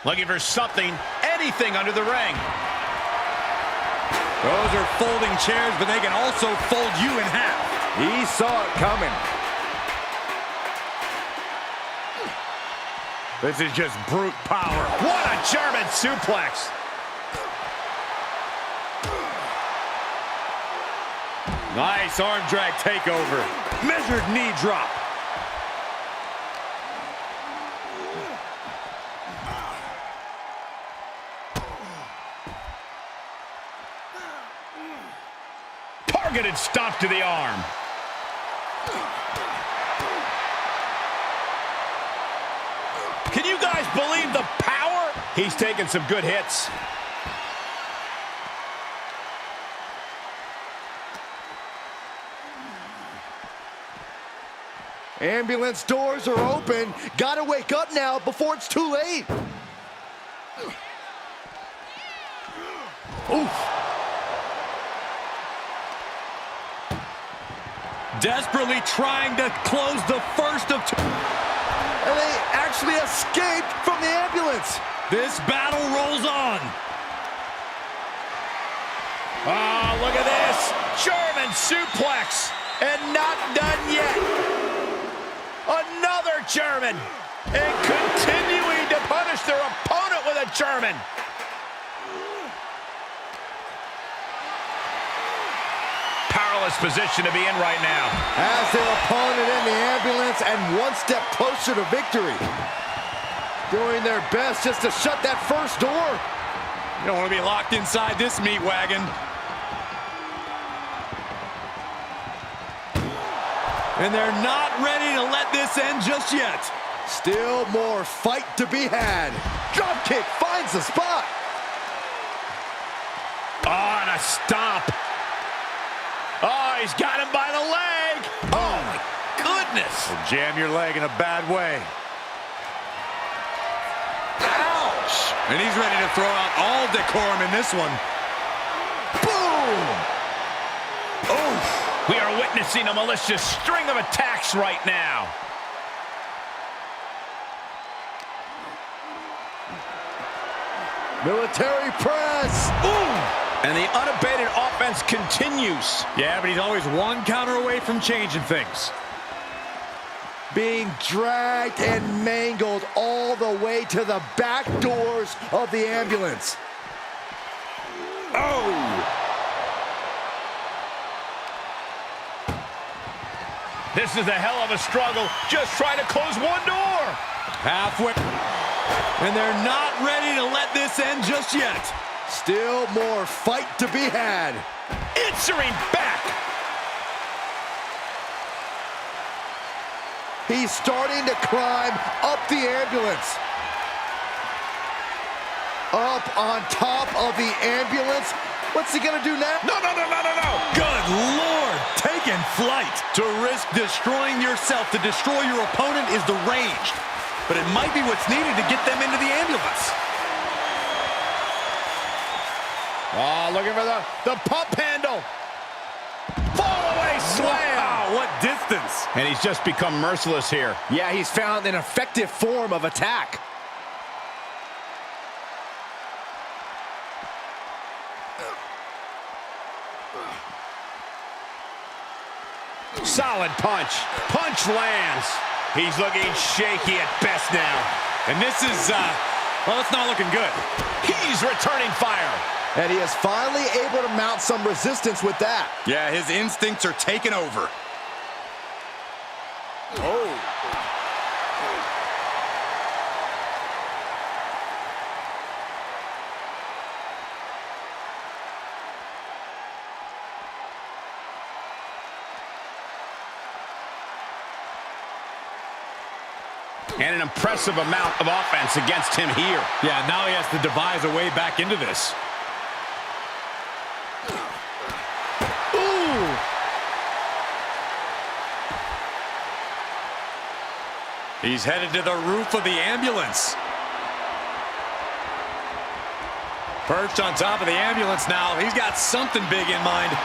Looking for something, anything under the ring. Those are folding chairs, but they can also fold you in half. He saw it coming. This is just brute power. What a German suplex. Nice arm drag takeover. Measured knee drop. Targeted stop to the arm. Can you guys believe the power? He's taking some good hits. Ambulance doors are open. Gotta wake up now before it's too late. Oof. Desperately trying to close the first of two. And they actually escaped from the ambulance. This battle rolls on. Oh, look at this. German suplex. And not done yet. Another German. And continuing to punish their opponent with a German. Powerless position to be in right now. As their opponent in the ambulance and one step closer to victory. Doing their best just to shut that first door. You don't want to be locked inside this meat wagon. And they're not ready to let this end just yet. Still more fight to be had. Dropkick finds the spot. Oh, and a stomp. Oh, he's got him by the leg. Oh, my goodness. Well, jam your leg in a bad way. Ouch. And he's ready to throw out all decorum in this one. Boom. Oh. We are witnessing a malicious string of attacks right now. Military press. Ooh. And the unabated offense continues. Yeah, but he's always one counter away from changing things. being dragged and mangled all the way to the back doors of the ambulance. Oh! This is a hell of a struggle, just trying to close one door. Halfway. And they're not ready to let this end just yet. Still more fight to be had. Answering back. He's starting to climb up the ambulance. Up on top of the ambulance. What's he gonna do now? No. Good Lord, taking flight. To risk destroying yourself to destroy your opponent is deranged. But it might be what's needed to get them into the ambulance. Oh, looking for the pump handle. Fall away slam. Wow, what distance. And he's just become merciless here. Yeah, he's found an effective form of attack. Solid punch. Punch lands. He's looking shaky at best now. And this is, well, it's not looking good. He's returning fire. And he is finally able to mount some resistance with that. Yeah, his instincts are taking over. Oh. And an impressive amount of offense against him here. Yeah, now he has to devise a way back into this. Ooh. He's headed to the roof of the ambulance. Perched on top of the ambulance now. He's got something big in mind.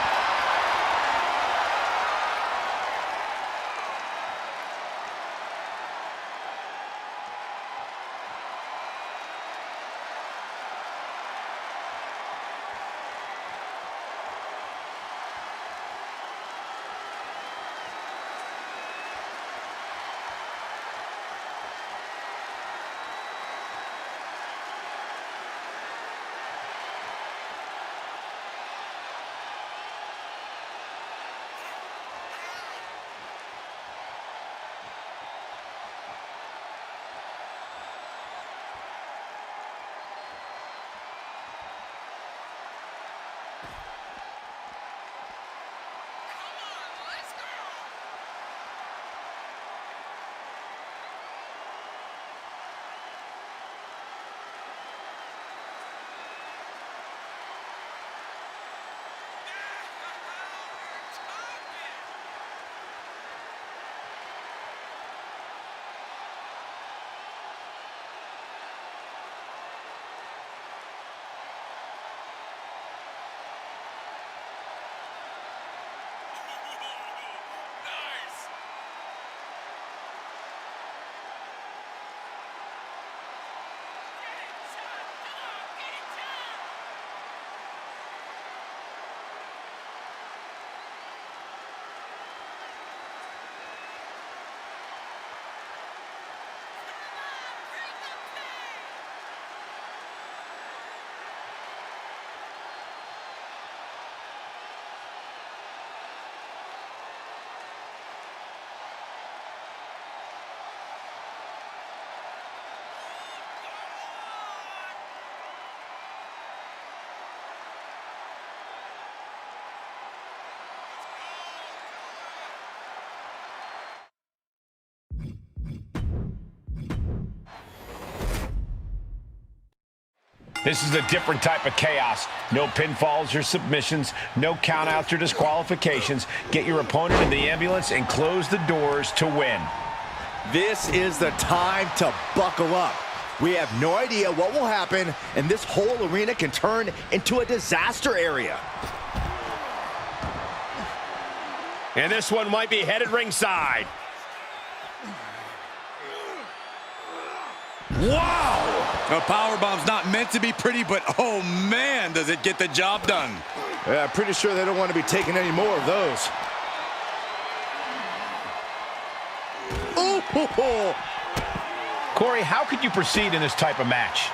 This is a different type of chaos. No pinfalls or submissions, no countouts or disqualifications. Get your opponent in the ambulance and close the doors to win. This is the time to buckle up. We have no idea what will happen, and this whole arena can turn into a disaster area. And this one might be headed ringside. Wow! A powerbomb's not meant to be pretty, but oh man, does it get the job done. Yeah, I'm pretty sure they don't want to be taking any more of those. Oh! Corey, how could you proceed in this type of match?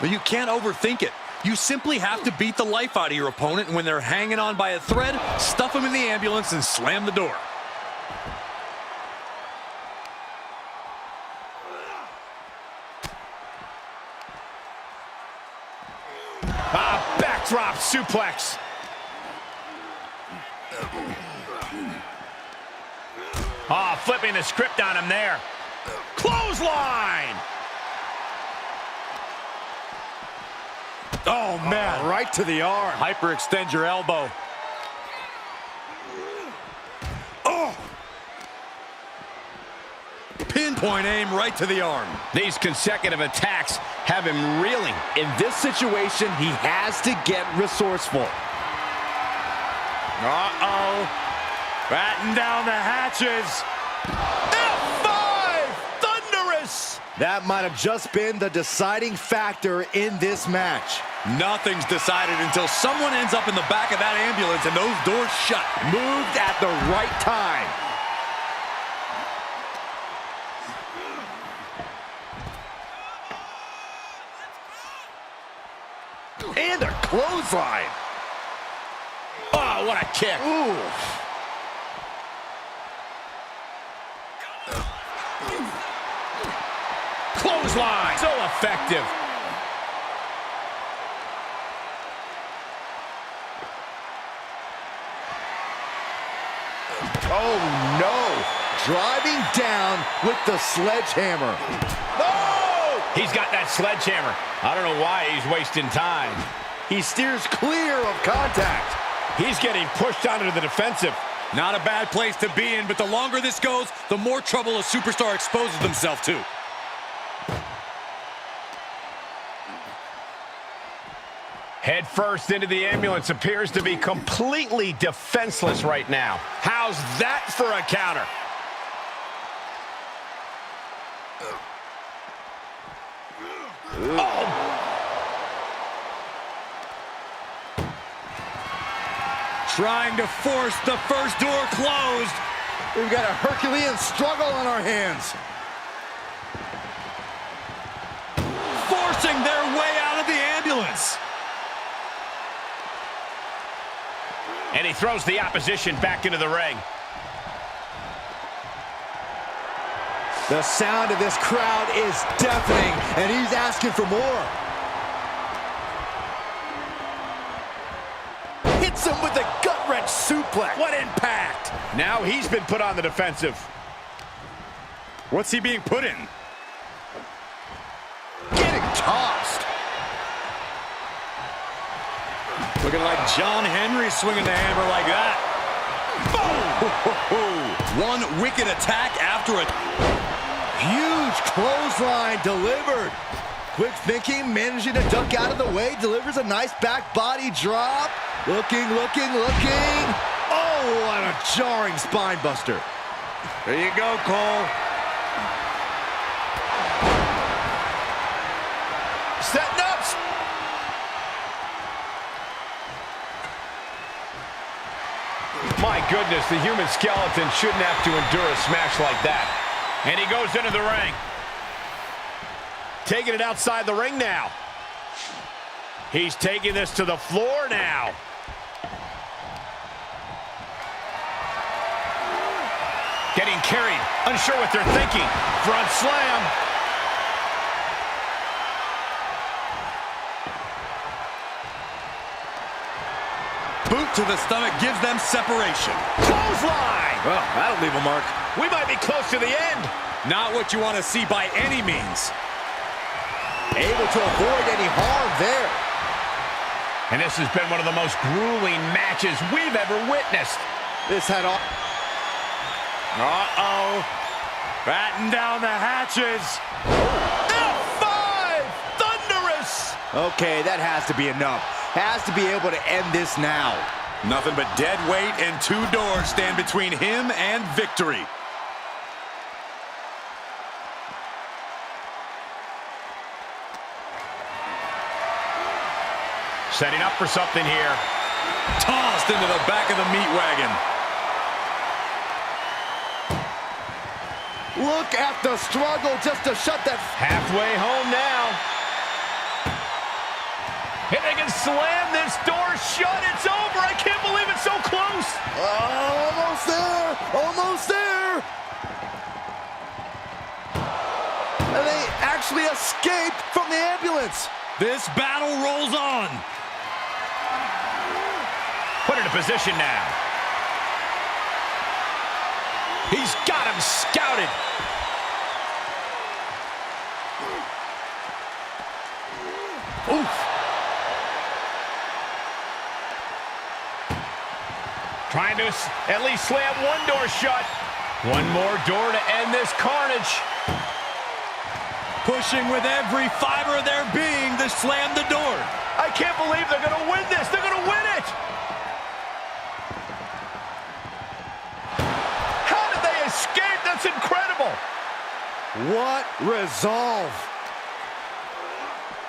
Well, you can't overthink it. You simply have to beat the life out of your opponent, and when they're hanging on by a thread, stuff them in the ambulance and slam the door. Backdrop suplex. Flipping the script on him there. Clothesline. Oh, man. Right to the arm. Hyperextend your elbow. Oh! Pinpoint aim right to the arm. These consecutive attacks have him reeling. In this situation, he has to get resourceful. Uh-oh. Batten down the hatches. F5! Thunderous! That might have just been the deciding factor in this match. Nothing's decided until someone ends up in the back of that ambulance and those doors shut. Moved at the right time. And a clothesline. Oh, what a kick. Ooh. Clothesline. So effective. Oh, no. Driving down with the sledgehammer. Oh! He's got that sledgehammer. I don't know why he's wasting time. He steers clear of contact. He's getting pushed onto the defensive. Not a bad place to be in, but the longer this goes, the more trouble a superstar exposes himself to. Head first into the ambulance, appears to be completely defenseless right now. How's that for a counter? Oh! Trying to force the first door closed. We've got a Herculean struggle on our hands. Forcing their way out of the ambulance. And he throws the opposition back into the ring. The sound of this crowd is deafening, and he's asking for more. Hits him with a gut-wrench suplex. What impact! Now he's been put on the defensive. What's he being put in? Getting tossed. Looking like John Henry swinging the hammer like that. Boom! One wicked attack after a huge clothesline delivered. Quick thinking, managing to duck out of the way, delivers a nice back body drop. Looking. Oh, what a jarring spine buster. There you go, Cole. Setting up. My goodness, the human skeleton shouldn't have to endure a smash like that. And he goes into the ring. Taking it outside the ring now. He's taking this to the floor now. Getting carried, unsure what they're thinking. Front slam. Boot to the stomach gives them separation. Clothesline! Well, that'll leave a mark. We might be close to the end. Not what you want to see by any means. Able to avoid any harm there. And this has been one of the most grueling matches we've ever witnessed. This had all... Uh-oh. Batten down the hatches. F5! Thunderous! Okay, that has to be enough. Has to be able to end this now. Nothing but dead weight and two doors stand between him and victory. Setting up for something here. Tossed into the back of the meat wagon. Look at the struggle just to shut that. Halfway home now. And they can slam this door shut. It's over. I can't believe it's so close. Almost there. Almost there. And they actually escaped from the ambulance. This battle rolls on. Put into position now. He's got him scouted. Oof. Trying to at least slam one door shut. One more door to end this carnage. Pushing with every fiber of their being to slam the door. I can't believe they're going to win this. They're going to win it. How did they escape? That's incredible. What resolve.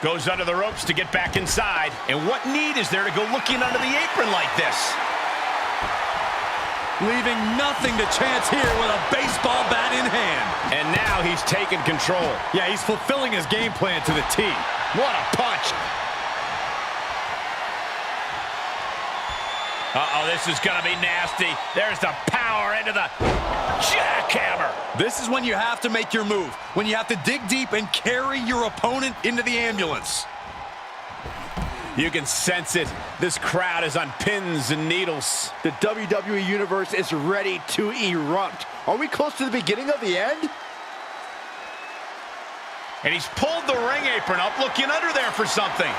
Goes under the ropes to get back inside. And what need is there to go looking under the apron like this? Leaving nothing to chance here with a baseball bat in hand. And now he's taking control. Yeah, he's fulfilling his game plan to the T. What a punch. Uh-oh, this is going to be nasty. There's the power into the jackhammer. This is when you have to make your move. When you have to dig deep and carry your opponent into the ambulance. You can sense it. This crowd is on pins and needles. The WWE Universe is ready to erupt. Are we close to the beginning of the end? And he's pulled the ring apron up, looking under there for something.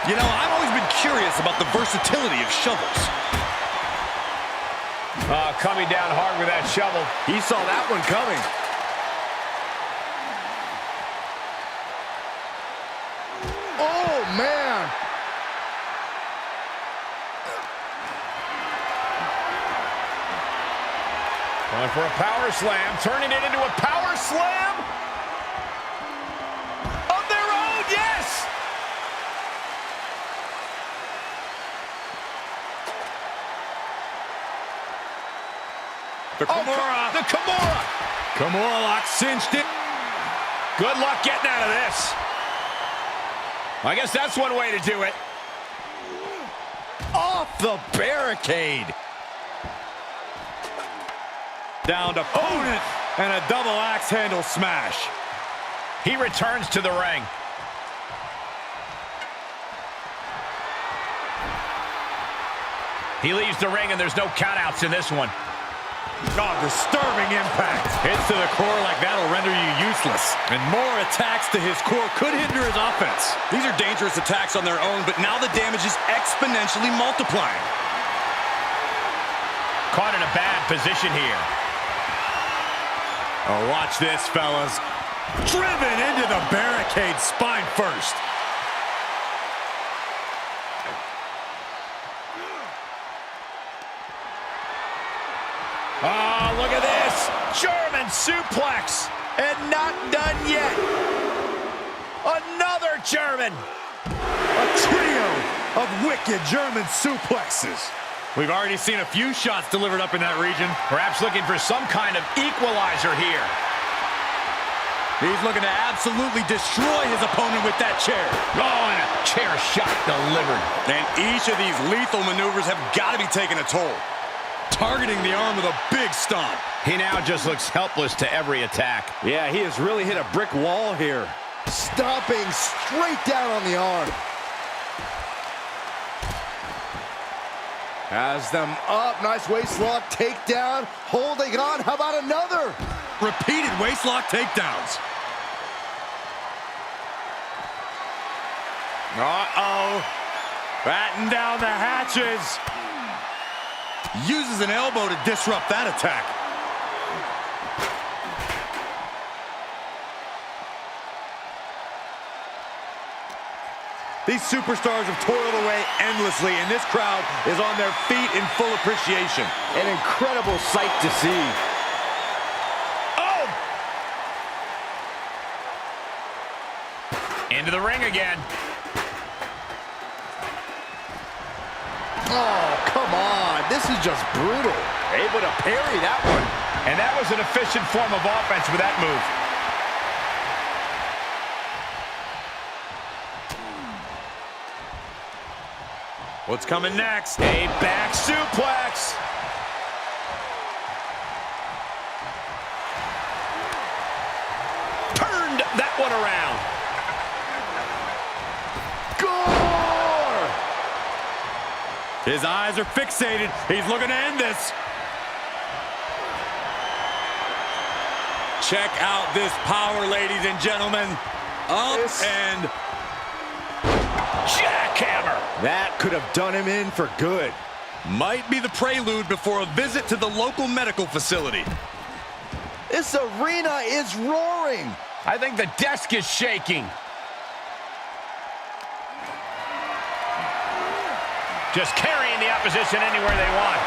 You know, I've always been curious about the versatility of shovels. Coming down hard with that shovel. He saw that one coming. Oh, man. Going for a power slam, turning it into a power slam. Of their own, yes! The Kimura. The Kimura. Kimura lock cinched it. Good luck getting out of this. I guess that's one way to do it. Off the barricade. Down to opponent and a double axe handle smash. He returns to the ring. He leaves the ring and there's no countouts in this one. Oh, disturbing impact. Hits to the core like that'll render you useless. And more attacks to his core could hinder his offense. These are dangerous attacks on their own, but now the damage is exponentially multiplying. Caught in a bad position here. Oh, watch this, fellas. Driven into the barricade spine first. Oh, look at this. German suplex. And not done yet. Another German. A trio of wicked German suplexes. We've already seen a few shots delivered up in that region. Perhaps looking for some kind of equalizer here. He's looking to absolutely destroy his opponent with that chair. Oh, and a chair shot delivered. And each of these lethal maneuvers have got to be taking a toll. Targeting the arm with a big stomp. He now just looks helpless to every attack. Yeah, he has really hit a brick wall here. Stomping straight down on the arm. Has them up. Nice waistlock takedown. Holding on. How about another? Repeated waistlock takedowns. Uh-oh. Batten down the hatches. Uses an elbow to disrupt that attack. These superstars have toiled away endlessly, and this crowd is on their feet in full appreciation. An incredible sight to see. Oh! Into the ring again. Oh, come on. This is just brutal. Able to parry that one. And that was an efficient form of offense with that move. What's coming next? A back suplex. Turned that one around. Gore! His eyes are fixated. He's looking to end this. Check out this power, ladies and gentlemen. Up and Jackhammer. That could have done him in for good. might be the prelude before a visit to the local medical facility. This arena is roaring. I think the desk is shaking. Just carrying the opposition anywhere they want.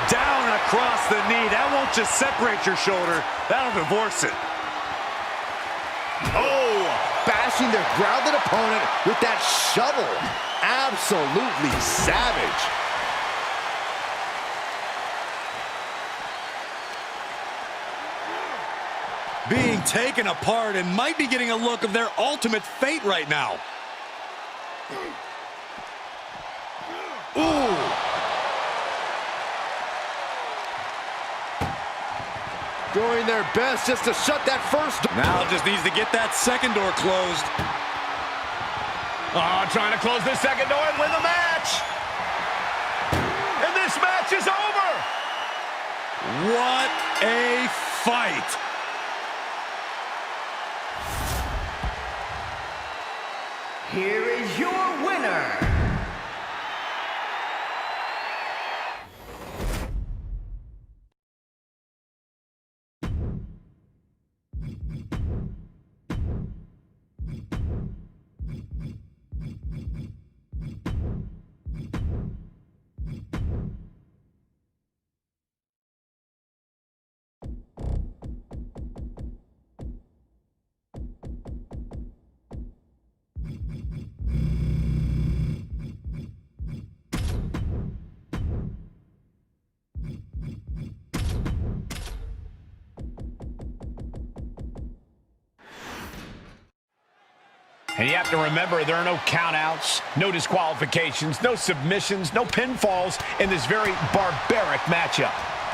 Down across the knee. That won't just separate your shoulder. That'll divorce it. Oh, bashing their grounded opponent with that shovel. Absolutely savage. Being taken apart and might be getting a look of their ultimate fate right now. Ooh. Doing their best just to shut that first door. Now just needs to get that second door closed. Oh, trying to close this second door and win the match. And this match is over. What a fight. Here is your winner, And you have to remember, there are no countouts, no disqualifications, no submissions, no pinfalls in this very barbaric matchup.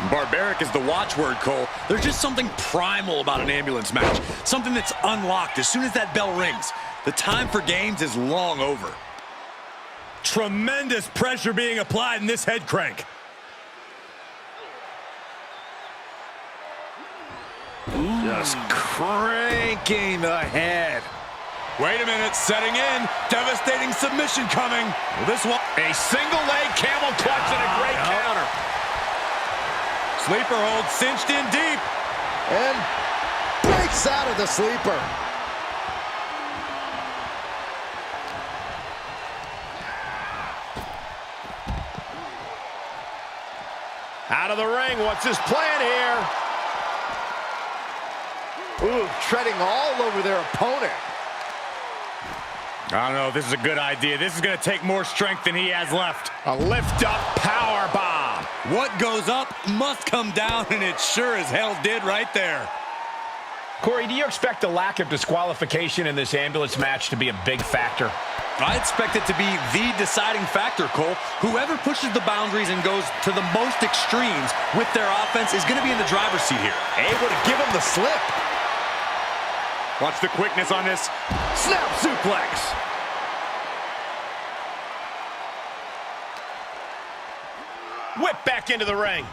Barbaric is the watchword, Cole. There's just something primal about an ambulance match. Something that's unlocked as soon as that bell rings. The time for games is long over. Tremendous pressure being applied in this head crank. Just cranking the head. Wait a minute, setting in. Devastating submission coming. This one. A single leg camel clutch and a great counter. Sleeper hold cinched in deep. And breaks out of the sleeper. Out of the ring, what's his plan here? Ooh, treading all over their opponent. I don't know if this is a good idea. This is going to take more strength than he has left. A lift-up power bomb. What goes up must come down, and it sure as hell did right there. Corey, do you expect the lack of disqualification in this ambulance match to be a big factor? I expect it to be the deciding factor, Cole. Whoever pushes the boundaries and goes to the most extremes with their offense is going to be in the driver's seat here. Able to give him the slip. Watch the quickness on this. Snap suplex. Whip back into the ring.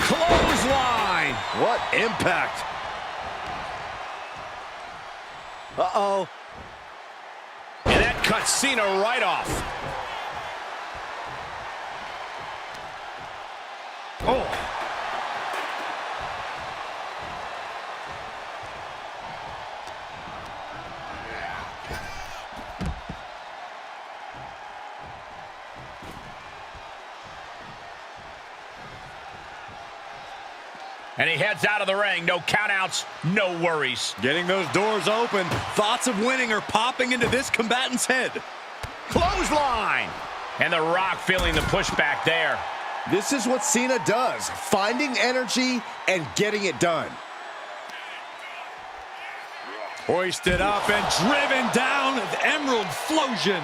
Clothesline. What impact. Uh-oh. And that cuts Cena right off. Oh. And he heads out of the ring. No countouts, no worries. Getting those doors open. Thoughts of winning are popping into this combatant's head. Clothesline. And The Rock feeling the pushback there. This is what Cena does, finding energy and getting it done. Hoisted up and driven down with Emerald Flosion.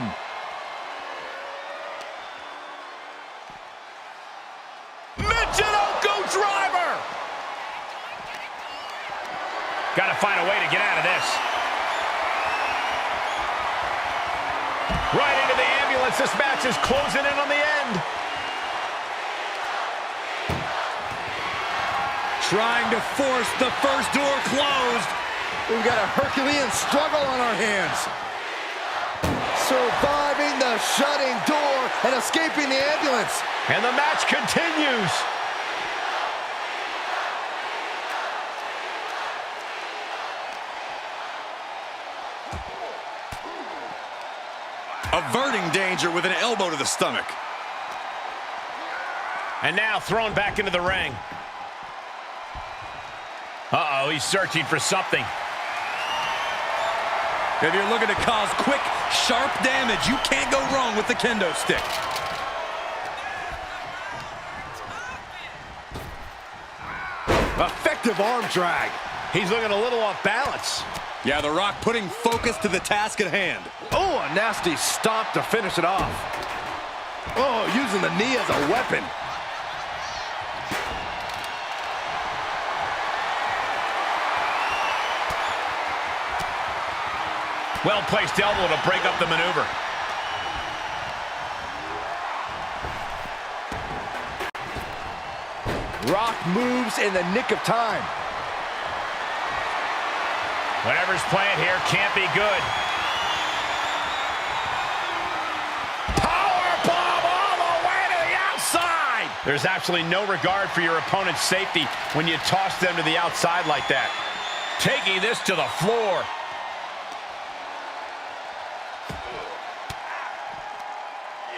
Michinoku driver! Got to find a way to get out of this. Right into the ambulance. This match is closing in on the end. Trying to force the first door closed. We've got a Herculean struggle on our hands. Surviving the shutting door and escaping the ambulance. And the match continues. Averting danger with an elbow to the stomach. And now thrown back into the ring. Uh-oh, he's searching for something. If you're looking to cause quick, sharp damage, you can't go wrong with the kendo stick. Effective arm drag. He's looking a little off balance. Yeah, The Rock putting focus to the task at hand. Oh, a nasty stomp to finish it off. Oh, using the knee as a weapon. Well-placed elbow to break up the maneuver. Rock moves in the nick of time. Whatever's playing here can't be good. Powerbomb all the way to the outside! There's absolutely no regard for your opponent's safety when you toss them to the outside like that. Taking this to the floor.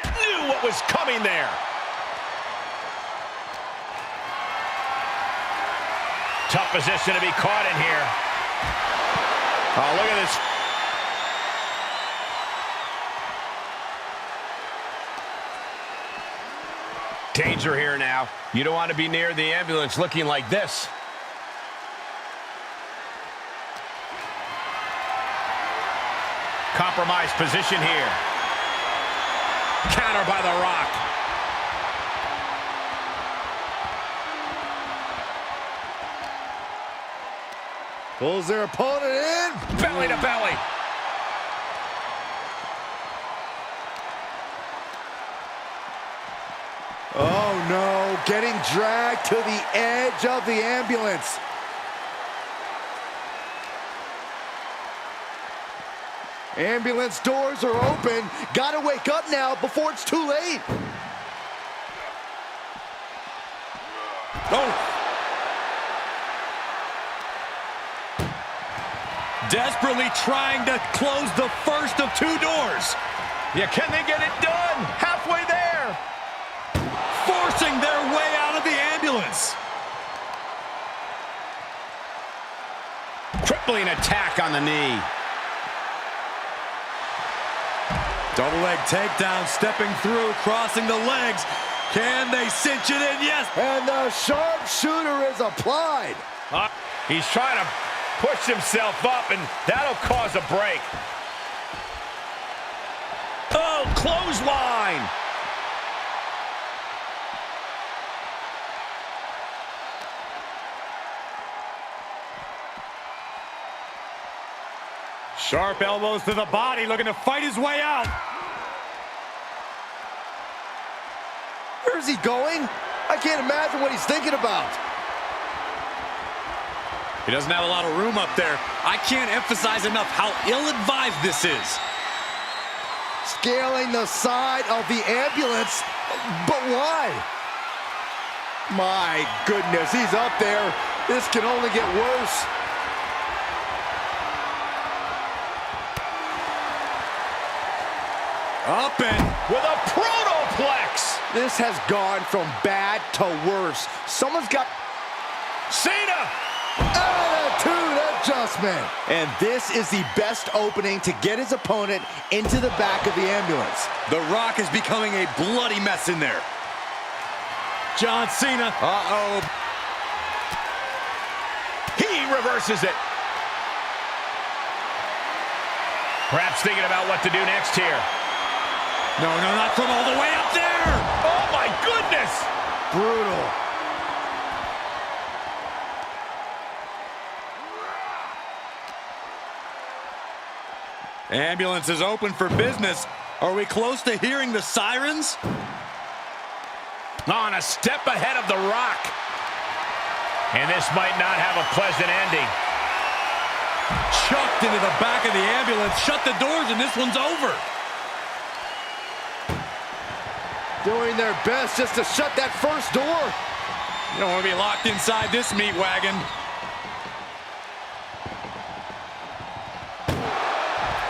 Knew what was coming there. Tough position to be caught in here. Oh, look at this. Danger here now. You don't want to be near the ambulance looking like this. Compromised position here. Counter by The Rock. Pulls their opponent in. Belly to belly. Oh no, getting dragged to the edge of the ambulance. Ambulance doors are open. Gotta wake up now before it's too late. Oh! Desperately trying to close the first of two doors. Yeah, can they get it done? Halfway there. Forcing their way out of the ambulance. Crippling attack on the knee. Double leg takedown, stepping through, crossing the legs. Can they cinch it in? Yes. And the sharpshooter is applied. He's trying to push himself up, and that'll cause a break. Oh, clothesline. Sharp elbows to the body, looking to fight his way out. Where's he going? I can't imagine what he's thinking about. He doesn't have a lot of room up there. I can't emphasize enough how ill-advised this is. Scaling the side of the ambulance, but why? My goodness, he's up there. This can only get worse. Up and With a protoplex. This has gone from bad to worse. Someone's got Cena. attitude adjustment. And this is the best opening to get his opponent into the back of the ambulance. The Rock is becoming a bloody mess in there. John Cena. Uh-oh. He reverses it. Perhaps thinking about what to do next here. No, not from all the way up there. Oh, my goodness. Brutal. Ambulance is open for business. Are we close to hearing the sirens? On a step ahead of The Rock. And this might not have a pleasant ending. Chucked into the back of the ambulance. Shut the doors and this one's over. Doing their best just to shut that first door. You don't want to be locked inside this meat wagon.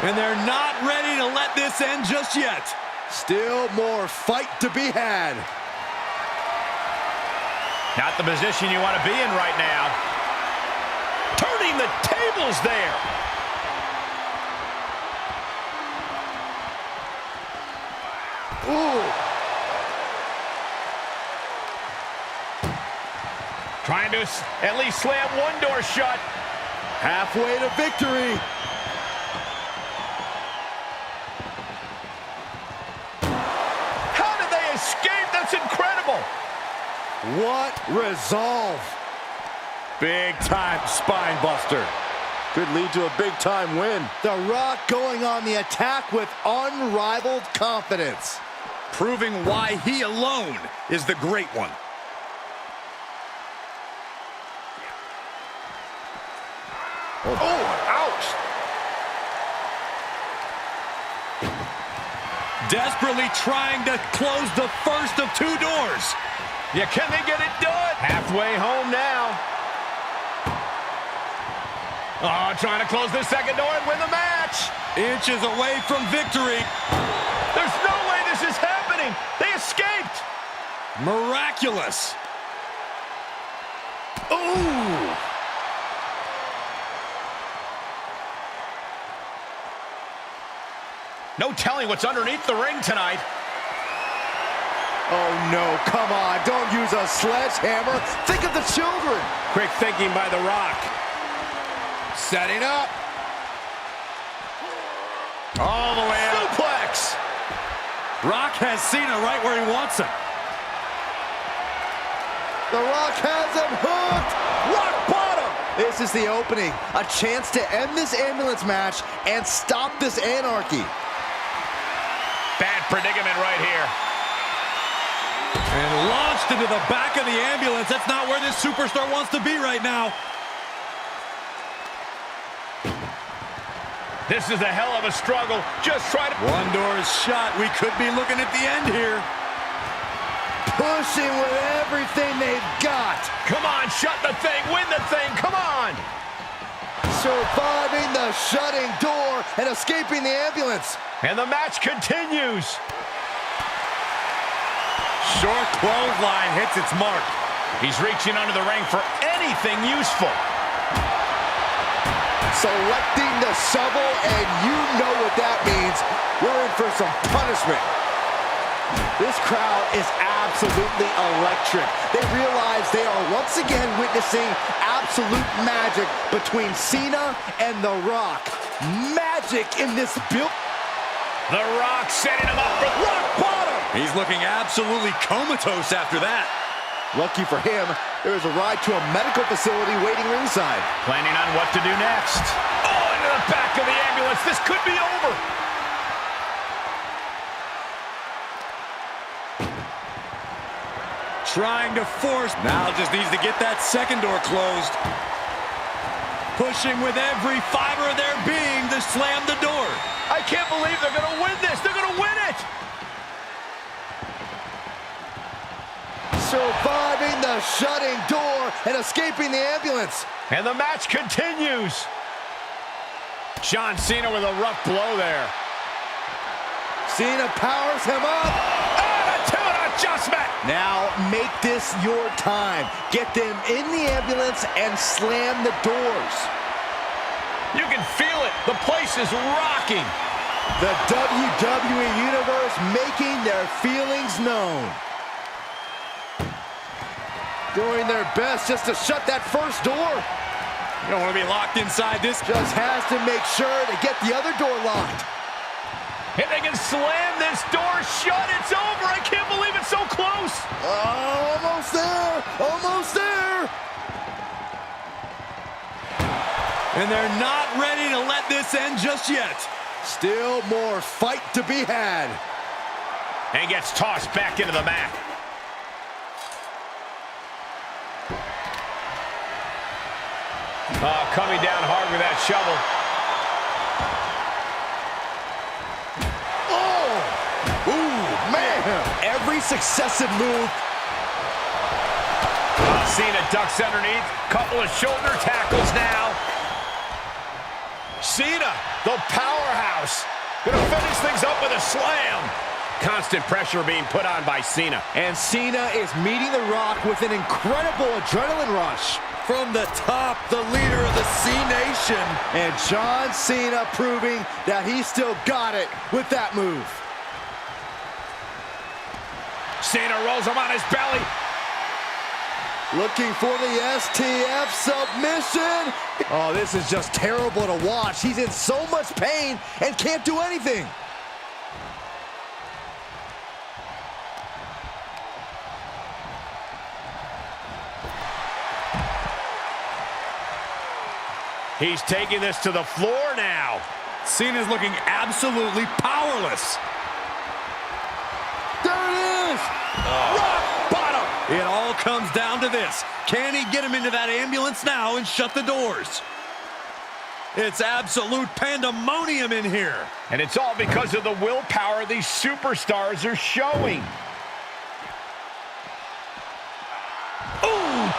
And they're not ready to let this end just yet. Still more fight to be had. Not the position you want to be in right now. Turning the tables there. Ooh. Trying to at least slam one door shut. Halfway to victory. How did they escape? That's incredible. What resolve. Big time spine buster. Could lead to a big time win. The Rock going on the attack with unrivaled confidence. Proving why he alone is the great one. Oh, ouch. Desperately trying to close the first of two doors. Yeah, can they get it done? Halfway home now. Oh, trying to close the second door and win the match. Inches away from victory. There's no way this is happening. They escaped. Miraculous. Ooh. No telling what's underneath the ring tonight. Oh no, come on, don't use a sledgehammer. Think of the children. Quick thinking by The Rock. Setting up. All the way out. Suplex. Rock has Cena right where he wants him. The Rock has him hooked. Rock bottom. This is the opening. A chance to end this ambulance match and stop this anarchy. Bad predicament right here. And launched into the back of the ambulance. That's not where this superstar wants to be right now. This is a hell of a struggle. Just try to... One door is shut. We could be looking at the end here. Pushing with everything they've got. Come on, shut the thing, win the thing, come on! Surviving the shutting door and escaping the ambulance. And the match continues. Short clothesline hits its mark. He's reaching under the ring for anything useful. Selecting the shovel, and you know what that means. We're in for some punishment. This crowd is absolutely electric. They realize they are once again witnessing absolute magic between Cena and The Rock. Magic in this build. The Rock setting him up for rock bottom. He's looking absolutely comatose after that. Lucky for him, there is a ride to a medical facility waiting ringside. Planning on what to do next. Oh, into the back of the ambulance. This could be over. Trying to force. Now just needs to get that second door closed. Pushing with every fiber of their being to slam the door. I can't believe they're going to win this. They're going to win it. Surviving the shutting door and escaping the ambulance. And the match continues. John Cena with a rough blow there. Cena powers him up. Attitude adjustment. Now make this your time. Get them in the ambulance and slam the doors. You can feel it. The place is rocking. The WWE Universe making their feelings known. Doing their best just to shut that first door. You don't want to be locked inside this. Just has to make sure to get the other door locked. If they can slam this door shut, it's over. I can't believe it's so close. Almost there. Almost there. And they're not ready to let this end just yet. Still more fight to be had. And gets tossed back into the mat. Coming down hard with that shovel. Oh! Ooh, man! Every successive move. Cena ducks underneath. Couple of shoulder tackles now. Cena, the powerhouse, gonna finish things up with a slam. Constant pressure being put on by Cena. And Cena is meeting The Rock with an incredible adrenaline rush. From the top, the leader of the C-Nation. And John Cena proving that he still got it with that move. Cena rolls him on his belly. Looking for the STF submission. Oh, this is just terrible to watch. He's in so much pain and can't do anything. He's taking this to the floor now. Cena's looking absolutely powerless. There it is! Rock bottom! It all comes down to this. Can he get him into that ambulance now and shut the doors? It's absolute pandemonium in here. And it's all because of the willpower these superstars are showing. Ooh!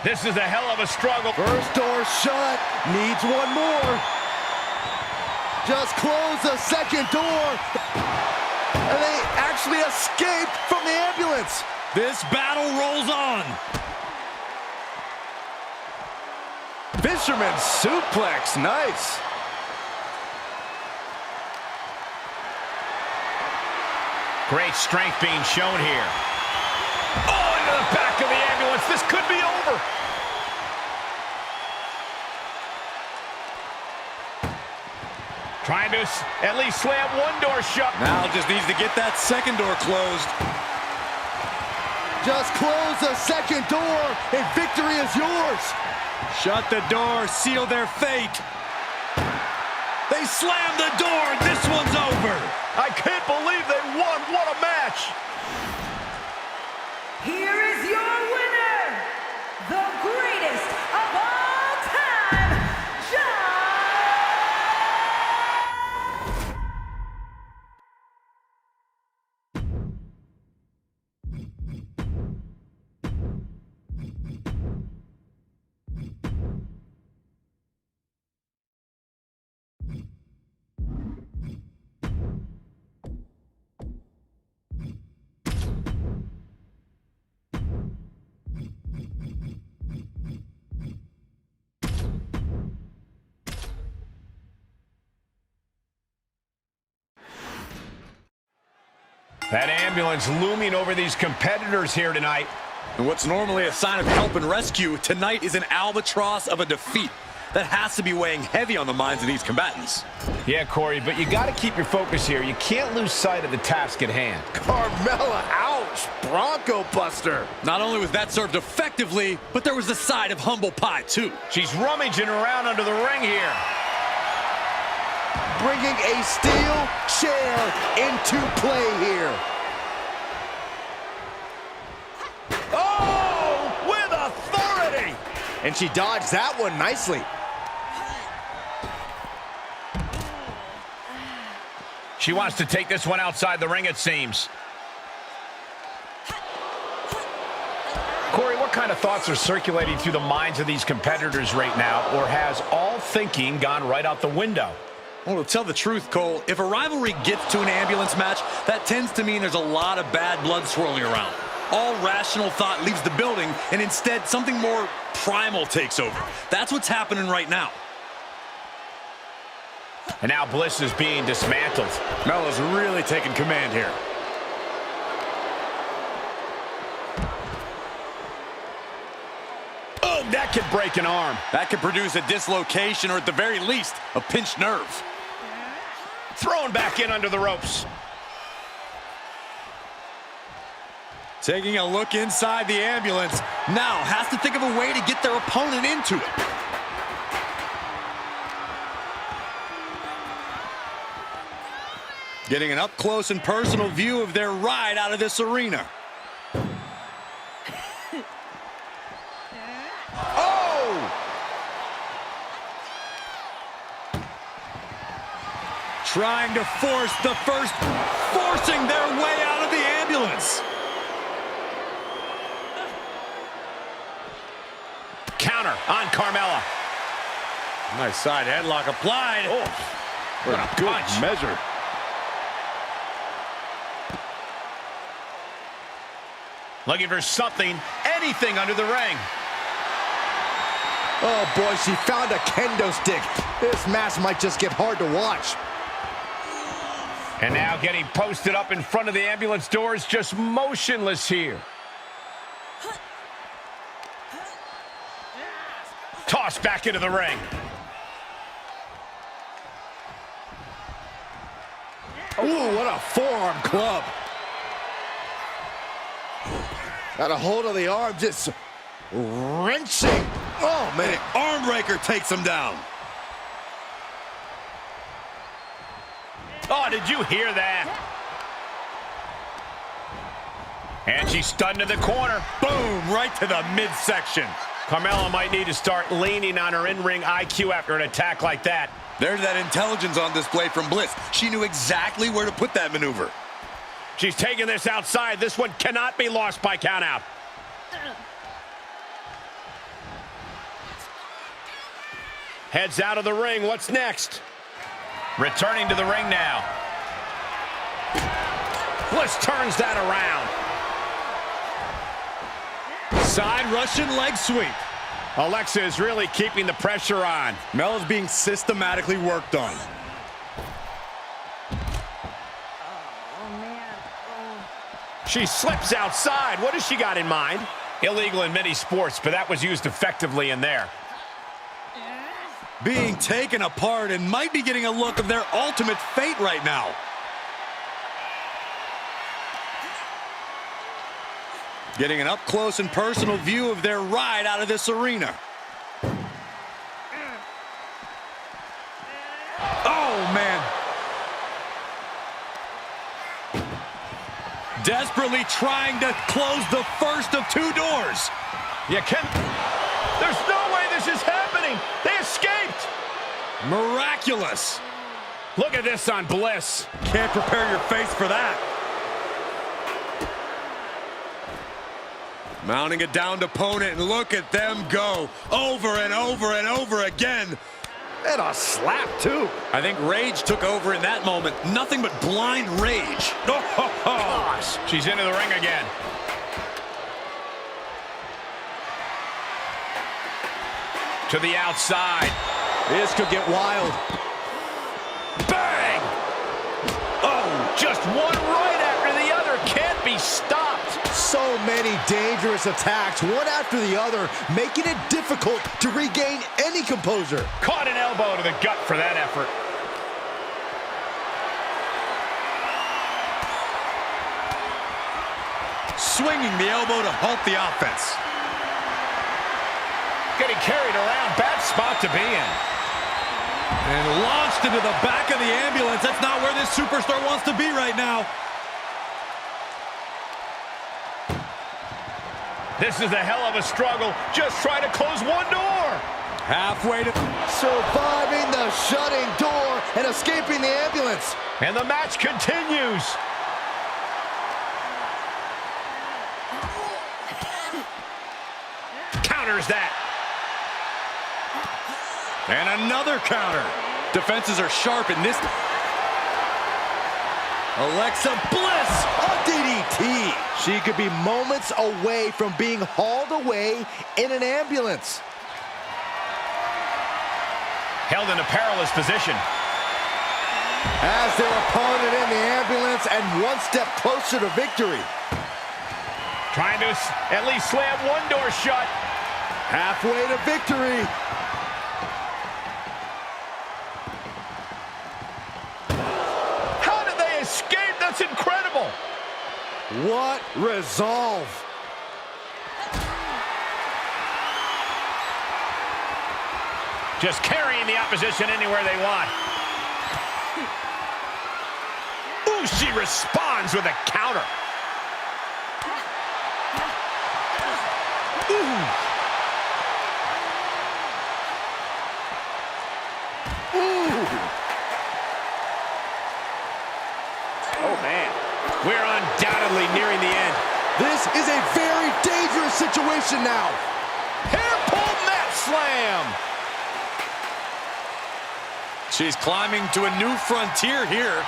This is a hell of a struggle. First door shut. Needs one more. Just close the second door. And they actually escaped from the ambulance. This battle rolls on. Fisherman suplex. Nice. Great strength being shown here. Oh, into the back of the ambulance. This could be over. Trying to at least slam one door shut. Now just needs to get that second door closed. Just close the second door and victory is yours. Shut the door, seal their fate. They slammed the door. This one's over. I can't believe they won. What a match. Here is your winner, the greatest of all time, Jhon. That ambulance looming over these competitors here tonight. And what's normally a sign of help and rescue, tonight is an albatross of a defeat that has to be weighing heavy on the minds of these combatants. Yeah, Corey, but you got to keep your focus here. You can't lose sight of the task at hand. Carmella, ouch, Bronco Buster. Not only was that served effectively, but there was a side of humble pie, too. She's rummaging around under the ring here. Bringing a steel chair into play here. Oh, with authority. And she dodged that one nicely. She wants to take this one outside the ring, it seems. Corey, what kind of thoughts are circulating through the minds of these competitors right now, or has all thinking gone right out the window? Well, to tell the truth, Cole, if a rivalry gets to an ambulance match, that tends to mean there's a lot of bad blood swirling around. all rational thought leaves the building, and instead something more primal takes over. That's what's happening right now. And now Bliss is being dismantled. Mella's really taking command here. Oh, that could break an arm. That could produce a dislocation, or at the very least, a pinched nerve. Thrown back in under the ropes. Taking a look inside the ambulance. Now has to think of a way to get their opponent into it. Getting an up-close and personal view of their ride out of this arena. Oh! Trying to forcing their way out of the ambulance. Counter on Carmella. Nice side headlock applied. Oh, what a Good punch. measure. Looking for something, anything under the ring. Oh, boy, she found a kendo stick. This match might just get hard to watch. And now getting posted up in front of the ambulance doors, just motionless here. Tossed back into the ring. Ooh, what a forearm club. Got a hold of the arm, just wrenching. Oh, man. Arm breaker takes him down. Oh, did you hear that? And she's stunned in the corner. Boom, right to the midsection. Carmella might need to start leaning on her in-ring IQ after an attack like that. There's that intelligence on display from Bliss. She knew exactly where to put that maneuver. She's taking this outside. This one cannot be lost by countout. Heads out of the ring. What's next? Returning to the ring now. Bliss turns that around. Side Russian leg sweep. Alexa is really keeping the pressure on. Mella's being systematically worked on. She slips outside. What has she got in mind? Illegal in many sports, but that was used effectively in there. Being taken apart and might be getting a look of their ultimate fate right now. Getting an up-close and personal view of their ride out of this arena. Oh, man. Desperately trying to close the first of two doors. There's no way this is happening. They escaped. Miraculous. Look at this on Bliss. Can't prepare your face for that. Mounting a downed opponent, and look at them go over and over and over again. And a slap, too. I think rage took over in that moment. Nothing but blind rage. Oh, gosh. She's into the ring again. To the outside. This could get wild. Bang! Oh, just one right after the other. Can't be stopped. So many dangerous attacks, one after the other, making it difficult to regain any composure. Caught an elbow to the gut for that effort. Swinging the elbow to halt the offense. Getting carried around. Bad spot to be in. And launched into the back of the ambulance. That's not where this superstar wants to be right now. This is a hell of a struggle. Just try to close one door. Halfway to... Surviving the shutting door and escaping the ambulance. And the match continues. Counters that. And another counter. Defenses are sharp in this... Alexa Bliss. A DDT. She could be moments away from being hauled away in an ambulance. Held in a perilous position. As their opponent in the ambulance and one step closer to victory. Trying to at least slam one door shut. Halfway to victory. How did they escape? That's incredible. What resolve. Just carrying the opposition anywhere they want. Ooh, she responds with a counter. Ooh. Ooh. Oh, man. We're undoubtedly nearing the end. This is a very dangerous situation now. Hair-pull mat slam. She's climbing to a new frontier here.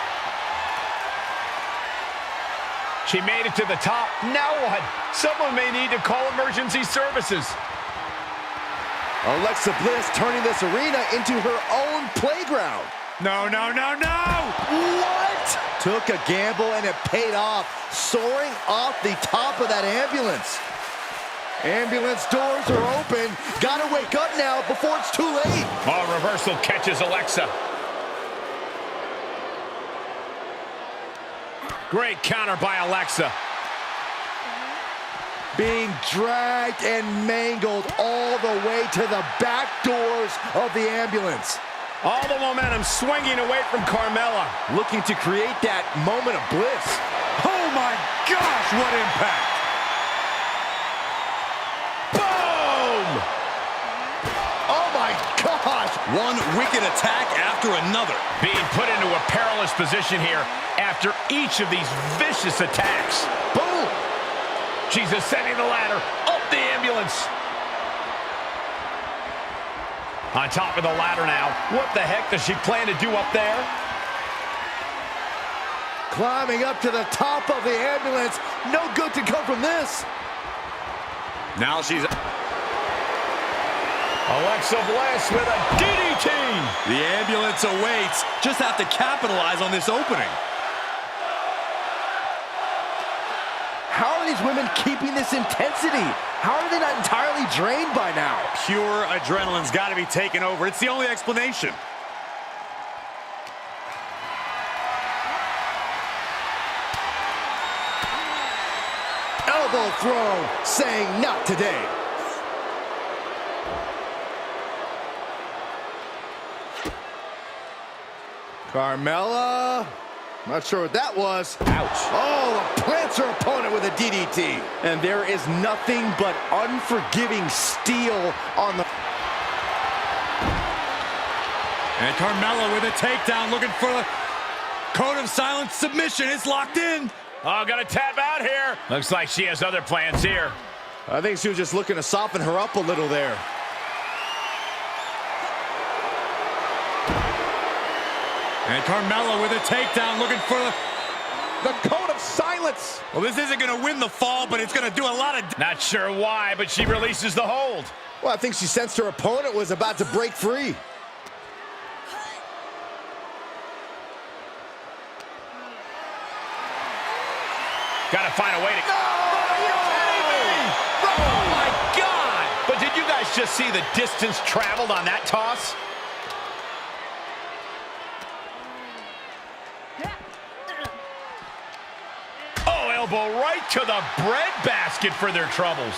She made it to the top. Now what? Someone may need to call emergency services. Alexa Bliss turning this arena into her own playground. No, no, no, no! What? Took a gamble and it paid off, soaring off the top of that ambulance. Ambulance doors are open. Gotta wake up now before it's too late. Oh, reversal catches Alexa. Great counter by Alexa. Being dragged and mangled all the way to the back doors of the ambulance. All the momentum swinging away from Carmella. Looking to create that moment of bliss. Oh my gosh, what impact! Boom! Oh my gosh! One wicked attack after another. Being put into a perilous position here after each of these vicious attacks. Boom! She's ascending the ladder, up the ambulance. On top of the ladder now. What the heck does she plan to do up there? Climbing up to the top of the ambulance. No good to come from this. Now she's... Alexa Bliss with a DDT. The ambulance awaits. Just have to capitalize on this opening. How are these women keeping this intensity? How are they not entirely drained by now? Pure adrenaline's got to be taken over. It's the only explanation. Elbow throw, saying not today. Carmella. Not sure what that was. Ouch. Oh, plants her opponent with a DDT. And there is nothing but unforgiving steel on the... And Carmella with a takedown, looking for the code of silence submission. It's locked in. Oh, got to tap out here. Looks like she has other plans here. I think she was just looking to soften her up a little there. And Carmella with a takedown, looking for The code of silence. Well, this isn't going to win the fall, but it's going to do a lot of... Not sure why, but she releases the hold. Well, I think she sensed her opponent was about to break free. Got to find a way to... Are you kidding me? Oh, my God! But did you guys just see the distance traveled on that toss? Oh, elbow right to the breadbasket for their troubles.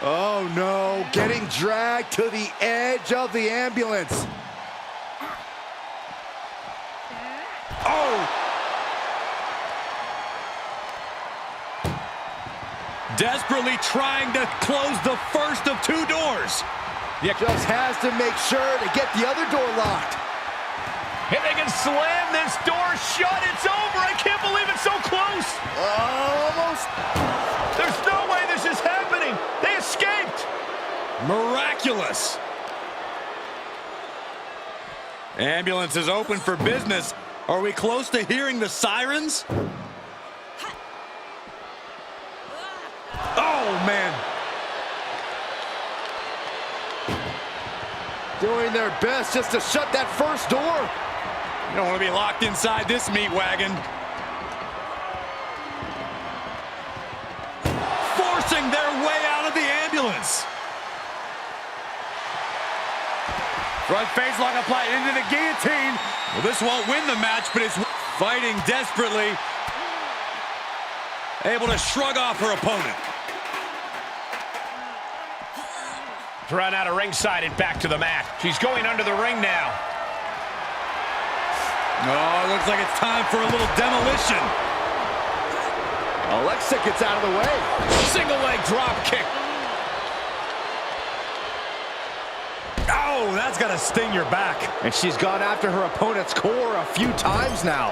Oh, no. Getting dragged to the edge of the ambulance. Oh! Desperately trying to close the first of two doors. Just has to make sure to get the other door locked. If they can slam this door shut, it's over. I can't believe it's so close. Almost. There's no way this is happening. They escaped. Miraculous. Ambulance is open for business. Are we close to hearing the sirens? Oh, man. Doing their best just to shut that first door. You don't want to be locked inside this meat wagon. Forcing their way out of the ambulance. Front face lock applied into the guillotine. Well, this won't win the match, but it's fighting desperately. Able to shrug off her opponent. Thrown out of ringside and back to the mat. She's going under the ring now. Oh, looks like it's time for a little demolition. Alexa gets out of the way. Single leg drop kick. Oh, that's got to sting your back. And she's gone after her opponent's core a few times now.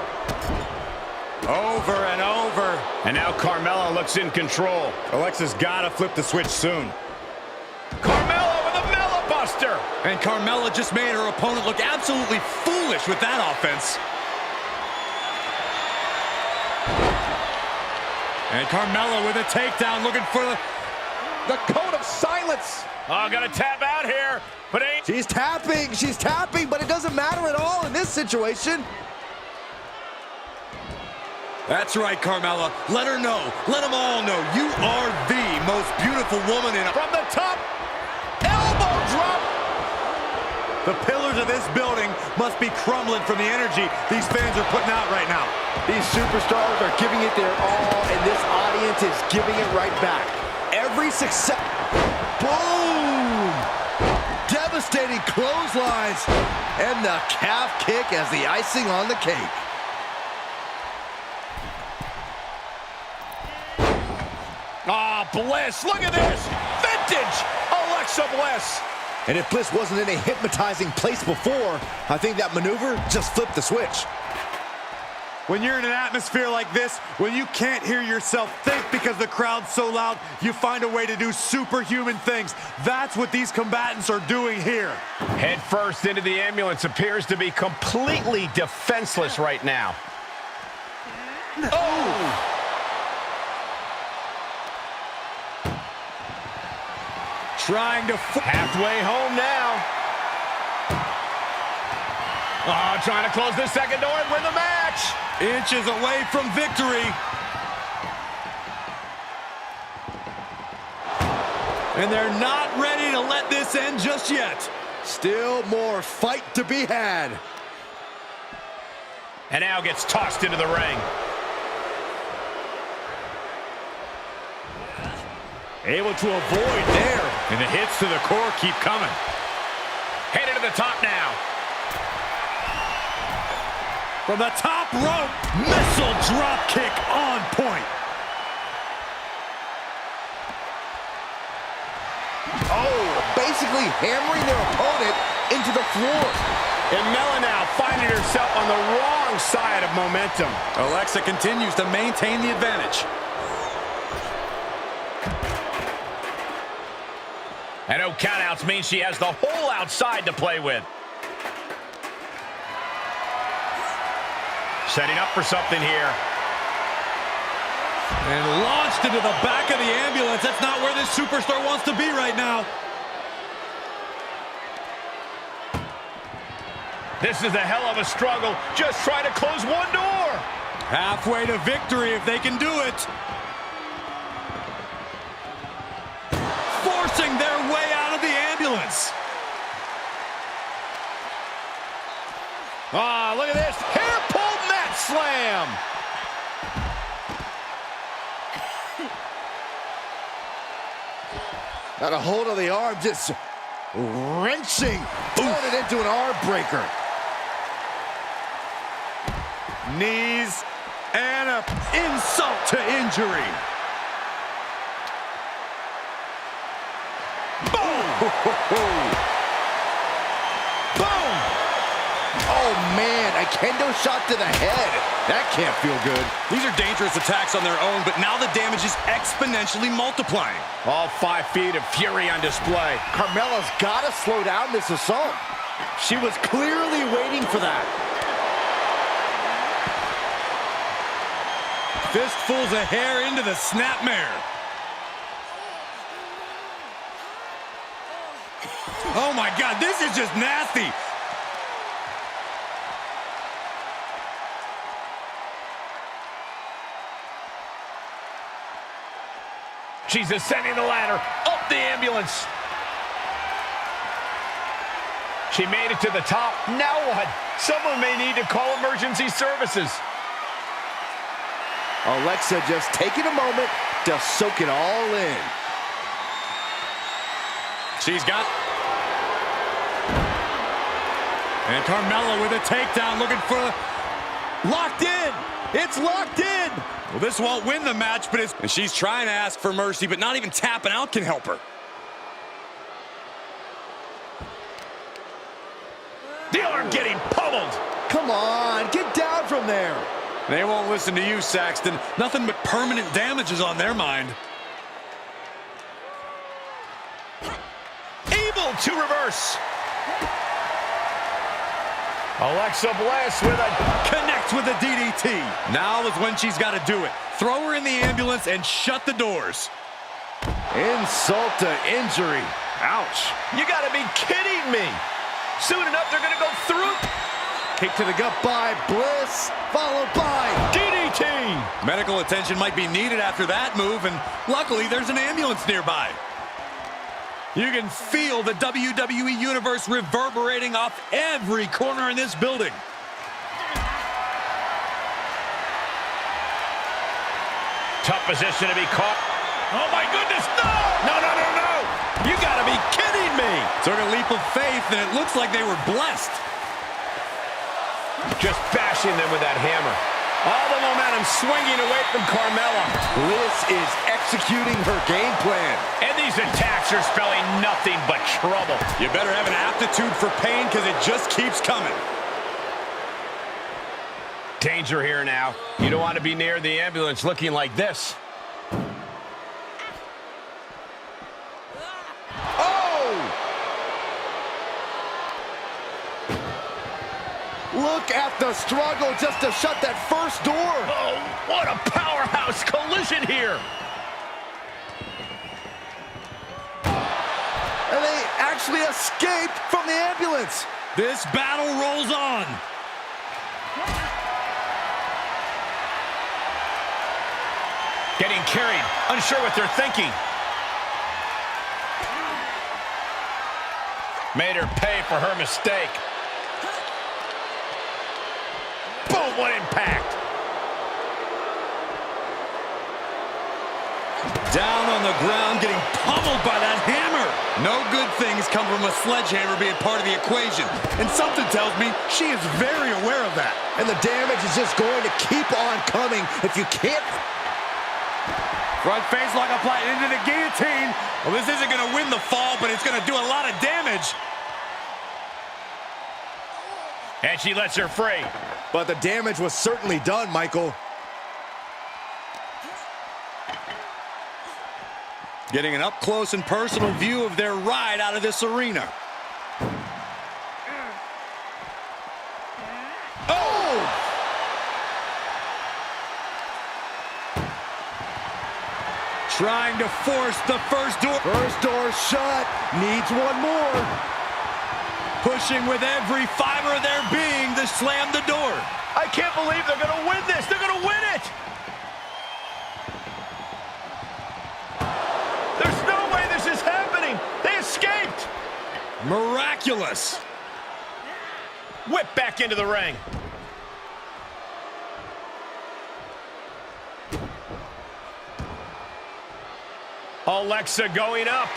Over and over. And now Carmella looks in control. Alexa's got to flip the switch soon. Carmella with a Mella Buster. And Carmella just made her opponent look absolutely foolish with that offense. And Carmella with a takedown, looking for The code of silence. Oh, gonna tap out here, but ain't. She's tapping, but it doesn't matter at all in this situation. That's right, Carmella. Let her know. Let them all know you are the most beautiful woman in. From the top, elbow drop. The pillars of this building must be crumbling from the energy these fans are putting out right now. These superstars are giving it their all, and this audience is giving it right back. Every success. Boom! Devastating clotheslines. And the calf kick as the icing on the cake. Ah, Bliss, look at this. Vintage Alexa Bliss. And if Bliss wasn't in a hypnotizing place before, I think that maneuver just flipped the switch. When you're in an atmosphere like this, when you can't hear yourself think because the crowd's so loud, you find a way to do superhuman things. That's what these combatants are doing here. Head first into the ambulance, appears to be completely defenseless right now. Oh! Trying to... Halfway home now. Oh, trying to close the second door and win the match. Inches away from victory. And they're not ready to let this end just yet. Still more fight to be had. And now gets tossed into the ring. Able to avoid there. And the hits to the core keep coming. Headed to the top now. From the top rope, missile drop kick on point. Oh, basically hammering their opponent into the floor. And Mella now finding herself on the wrong side of momentum. Alexa continues to maintain the advantage. And no countouts means she has the whole outside to play with. Setting up for something here. And launched into the back of the ambulance. That's not where this superstar wants to be right now. This is a hell of a struggle. Just try to close one door. Halfway to victory if they can do it. Forcing their way out of the ambulance. Ah, look at this. Hair pull mat slam. Got a hold of the arm, just wrenching. Throwing it into an arm breaker. Knees and a insult to injury. Boom! Boom! Oh, man, a kendo shot to the head. That can't feel good. These are dangerous attacks on their own, but now the damage is exponentially multiplying. All 5 feet of fury on display. Carmella's got to slow down this assault. She was clearly waiting for that. Fistfuls of hair into the snapmare. Oh my God, this is just nasty. She's ascending the ladder, up the ambulance. She made it to the top. Now what? Someone may need to call emergency services. Alexa just taking a moment to soak it all in. She's got... And Carmella with a takedown, looking for... Locked in! It's locked in! Well, this won't win the match, but it's... And she's trying to ask for mercy, but not even tapping out can help her. The arm getting pummeled. Come on, get down from there. They won't listen to you, Saxton. Nothing but permanent damage is on their mind. Able to reverse. Alexa Bliss with a... Connects with a DDT. Now is when she's got to do it. Throw her in the ambulance and shut the doors. Insult to injury. Ouch. You gotta be kidding me. Soon enough, they're gonna go through. Kick to the gut by Bliss, followed by DDT. Medical attention might be needed after that move, and luckily there's an ambulance nearby. You can feel the WWE Universe reverberating off every corner in this building. Tough position to be caught. Oh my goodness, no! No, no, no, no! You gotta be kidding me! Took a leap of faith, and it looks like they were blessed. Just bashing them with that hammer. All the momentum swinging away from Carmella. Bliss is executing her game plan. And these attacks are spelling nothing but trouble. You better have an aptitude for pain, because it just keeps coming. Danger here now. You don't want to be near the ambulance looking like this. Look at the struggle just to shut that first door. Oh, what a powerhouse collision here. And they actually escaped from the ambulance. This battle rolls on. Getting carried, unsure what they're thinking. Made her pay for her mistake. Boom, what impact. Down on the ground, getting pummeled by that hammer. No good things come from a sledgehammer being part of the equation. And something tells me she is very aware of that. And the damage is just going to keep on coming if you can't... Front face lock applied into the guillotine. Well, this isn't going to win the fall, but it's going to do a lot of damage. And she lets her free. But the damage was certainly done, Michael. Getting an up-close and personal view of their ride out of this arena. Oh! Trying to force the first door. First door shut. Needs one more. Pushing with every fiber of their being to slam the door. I can't believe they're going to win this. They're going to win it. There's no way this is happening. They escaped. Miraculous. Whip back into the ring. Alexa going up.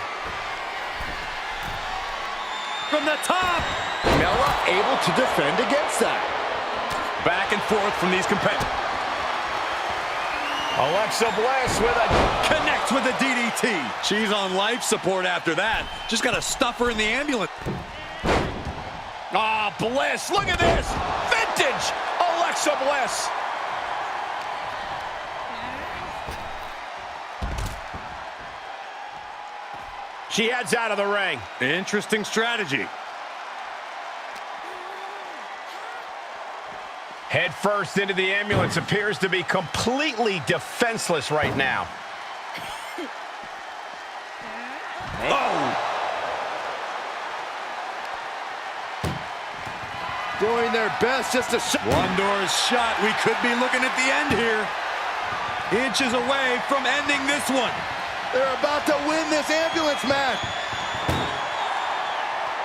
From the top. Carmella able to defend against that. Back and forth from these competitors. Alexa Bliss with a... Connects with a DDT. She's on life support after that. Just got to stuff her in the ambulance. Ah, Bliss, look at this. Vintage Alexa Bliss. She heads out of the ring. Interesting strategy. Head Head first into the ambulance, appears to be completely defenseless right now. Oh! Doing their best just to shut. One door is shut. We could be looking at the end here. Inches away from ending this one. They're about to win this ambulance match.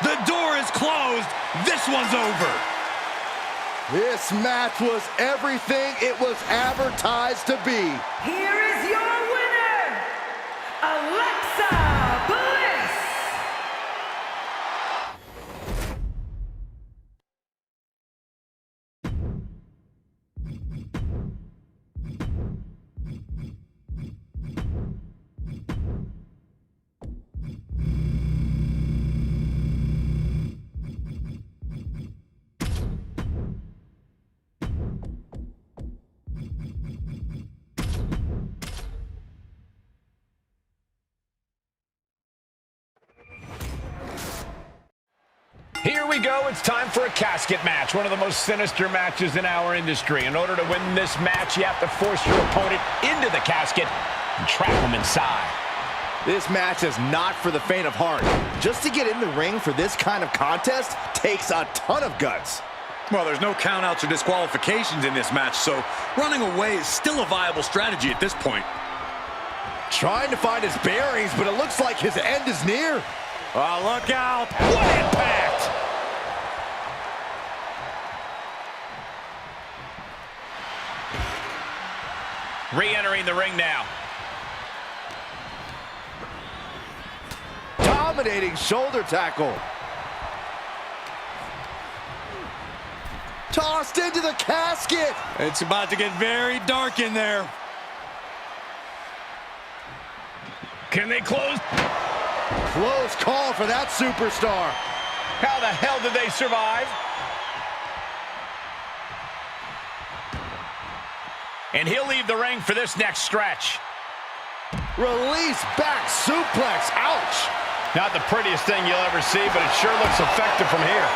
The door is closed. This one's over. This match was everything it was advertised to be. Here is your winner, Alexa Bliss. Here we go. It's time for a casket match, one of the most sinister matches in our industry. In order to win this match, you have to force your opponent into the casket and trap them inside. This match is not for the faint of heart. Just to get in the ring for this kind of contest takes a ton of guts. Well, there's no countouts or disqualifications in this match, so running away is still a viable strategy at this point. Trying to find his bearings, but it looks like his end is near. Oh, look out. What impact! Re-entering the ring now. Dominating shoulder tackle. Tossed into the casket. It's about to get very dark in there. Can they close? Close call for that superstar. How the hell did they survive? And he'll leave the ring for this next stretch. Release back suplex. Ouch. Not the prettiest thing you'll ever see, but it sure looks effective from here.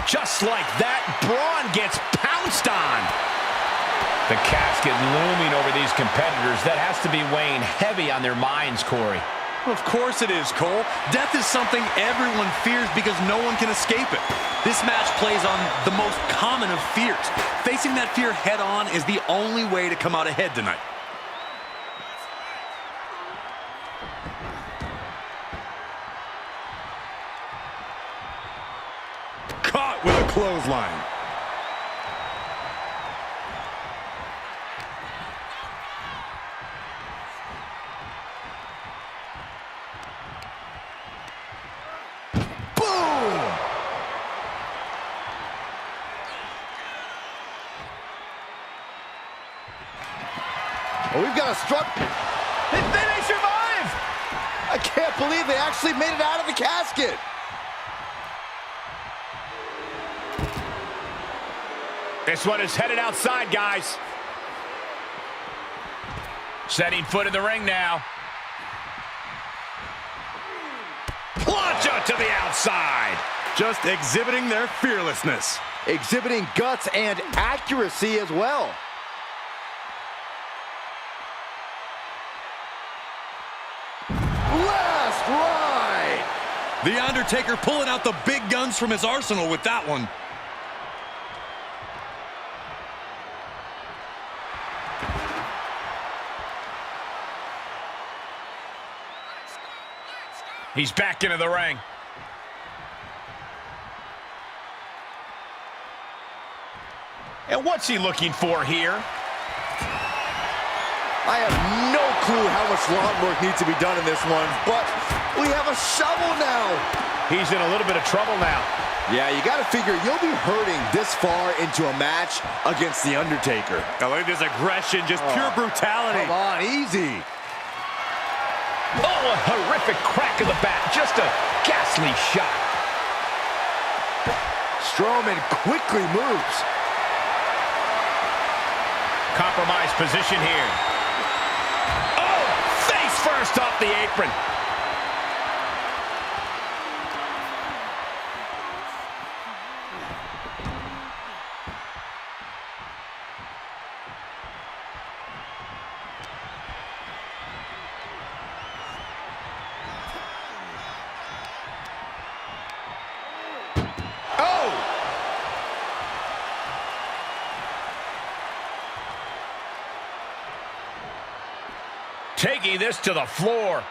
Just like that, Braun gets pounced on. The casket looming over these competitors. That has to be weighing heavy on their minds, Corey. Of course it is, Cole. Death is something everyone fears because no one can escape it. This match plays on the most common of fears. Facing that fear head on is the only way to come out ahead tonight. Caught with a clothesline. Oh, we've got a struck. They survive! I can't believe they actually made it out of the casket. This one is headed outside, guys. Setting foot in the ring now. Plancha to the outside. Just exhibiting their fearlessness. Exhibiting guts and accuracy as well. Last ride. The Undertaker pulling out the big guns from his arsenal with that one. He's back into the ring. And what's he looking for here? I have no clue how much lawn work needs to be done in this one, but we have a shovel now. He's in a little bit of trouble now. Yeah, you got to figure you'll be hurting this far into a match against The Undertaker. Now look at this aggression, just pure brutality. Come on, easy. Oh, a horrific crack of the bat. Just a ghastly shot. Strowman quickly moves. Compromised position here. Oh, face first off the apron. taking this to the floor.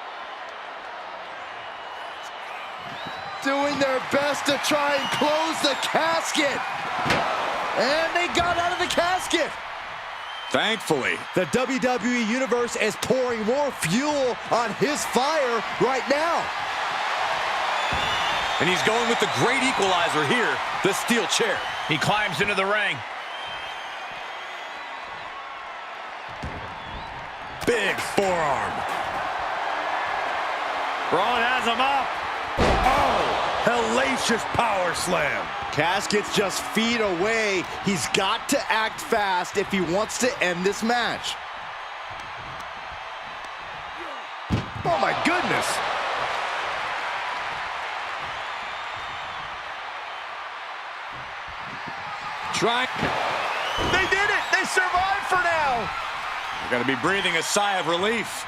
Doing their best to try and close the casket. And they got out of the casket. Thankfully. The WWE Universe is pouring more fuel on his fire right now. And he's going with the great equalizer here, the steel chair. He climbs into the ring. Big forearm. Braun has him up. Oh, hellacious power slam. Casket's just feet away. He's got to act fast if he wants to end this match. Oh my goodness. Try. They did it. They survived for now. They're going to be breathing a sigh of relief.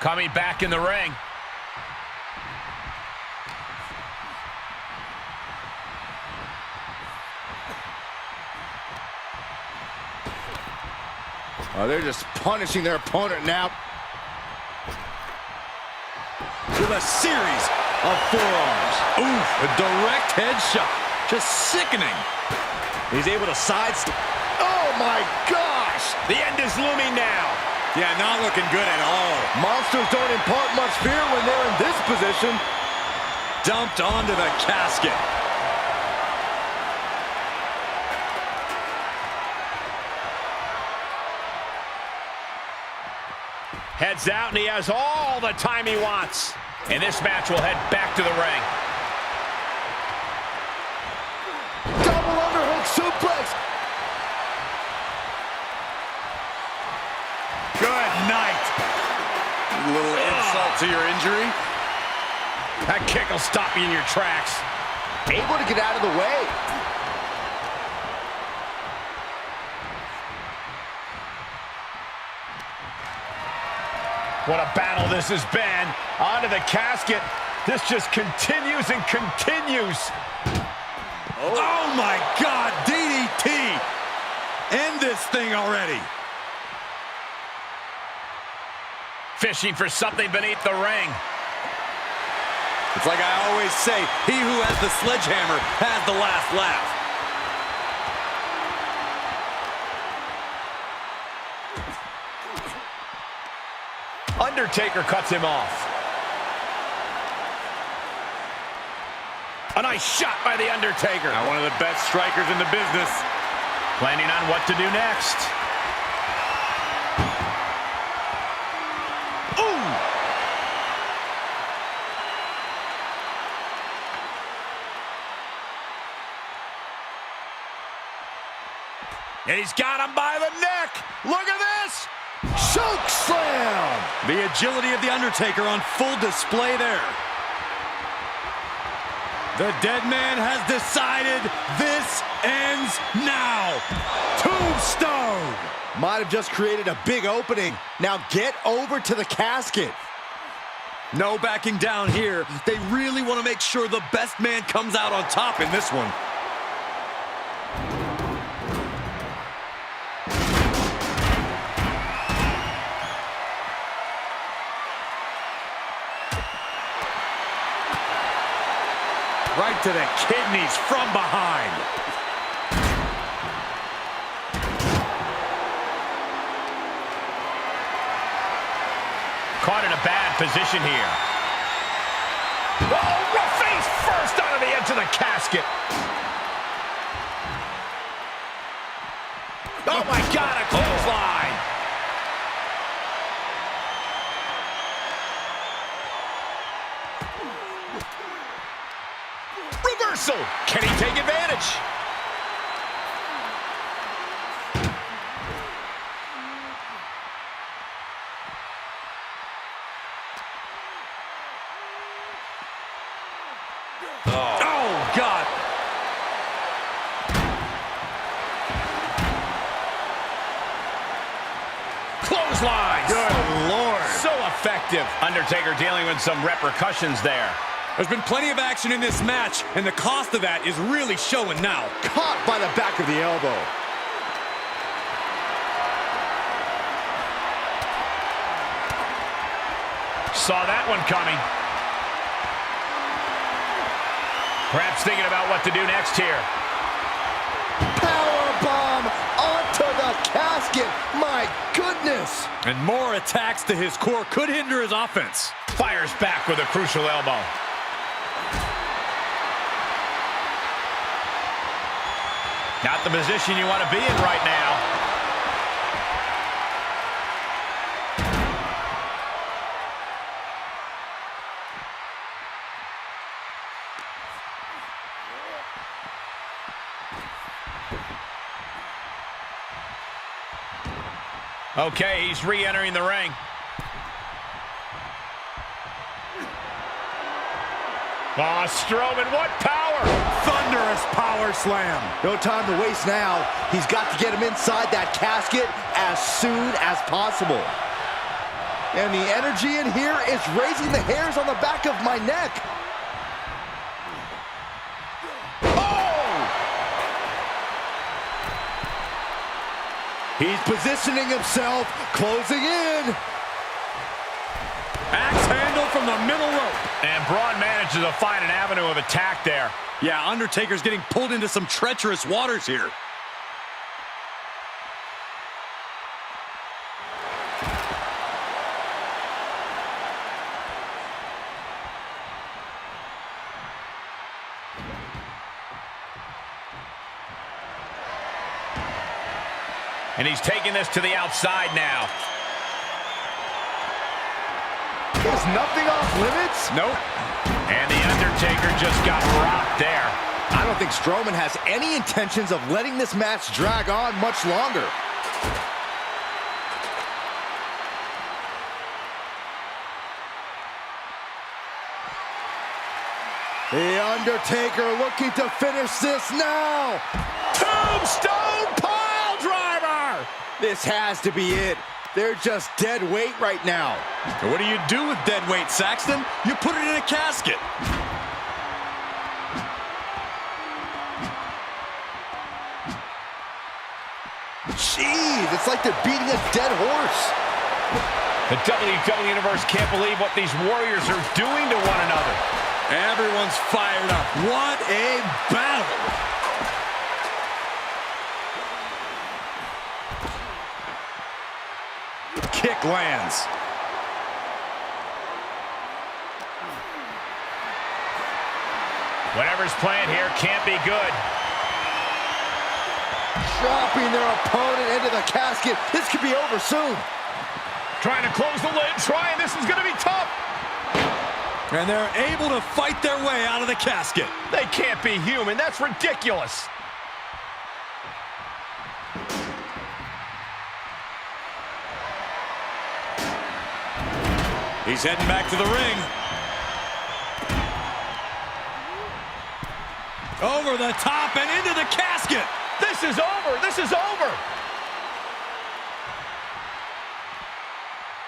Coming back in the ring. Oh, they're just punishing their opponent now. With a series of forearms. Oof, a direct headshot. Just sickening. He's able to sidestep. Oh my gosh! The end is looming now. Yeah, not looking good at all. Monsters don't impart much fear when they're in this position. Dumped onto the casket. Heads out, and he has all the time he wants. And this match will head back to the ring. Double underhook suplex. Good night. A little insult to your injury. That kick will stop you in your tracks. Able to get out of the way. What a battle this has been. Onto the casket. This just continues and continues. Oh my God, DDT. End this thing already. Fishing for something beneath the ring. It's like I always say, he who has the sledgehammer has the last laugh. Undertaker cuts him off. A nice shot by The Undertaker. Now one of the best strikers in the business. Planning on what to do next. Ooh! And he's got him by the neck. Look at this. Choke slam. The agility of The Undertaker on full display there. The dead man has decided this ends now. Tombstone. Might have just created a big opening. Now get over to the casket. No backing down here. They really want to make sure the best man comes out on top in this one. Right to the kidneys from behind. Caught in a bad position here. Oh, face first onto the edge of the casket. Oh my God, a clothesline. Reversal. Can he take advantage? Oh, God. Clotheslines. Good Lord. So effective. effective. Undertaker dealing with some repercussions there. There's been plenty of action in this match, and the cost of that is really showing now. Caught by the back of the elbow. Saw that one coming. Perhaps thinking about what to do next here. Powerbomb onto the casket. My goodness. And more attacks to his core could hinder his offense. Fires back with a crucial elbow. Not the position you want to be in right now. Okay, he's re-entering the ring. Oh, Strowman, what power! Thunderous power slam. No time to waste now. He's got to get him inside that casket as soon as possible. And the energy in here is raising the hairs on the back of my neck. He's positioning himself, closing in. Axe handle from the middle rope. And Braun manages to find an avenue of attack there. Yeah, Undertaker's getting pulled into some treacherous waters here. And he's taking this to the outside now. Is nothing off limits? Nope. And the Undertaker just got rocked there. I don't think Strowman has any intentions of letting this match drag on much longer. The Undertaker looking to finish this now. Tombstone pile driver! This has to be it. They're just dead weight right now. And what do you do with dead weight, Saxton? You put it in a casket. Jeez, it's like they're beating a dead horse. The WWE Universe can't believe what these warriors are doing to one another. Everyone's fired up. What a battle! Kick lands. Whatever's planned here can't be good. Dropping their opponent into the casket. This could be over soon. Trying to close the lid, trying. This is going to be tough. And they're able to fight their way out of the casket. They can't be human. That's ridiculous. He's heading back to the ring. Over the top and into the casket. This is over. This is over.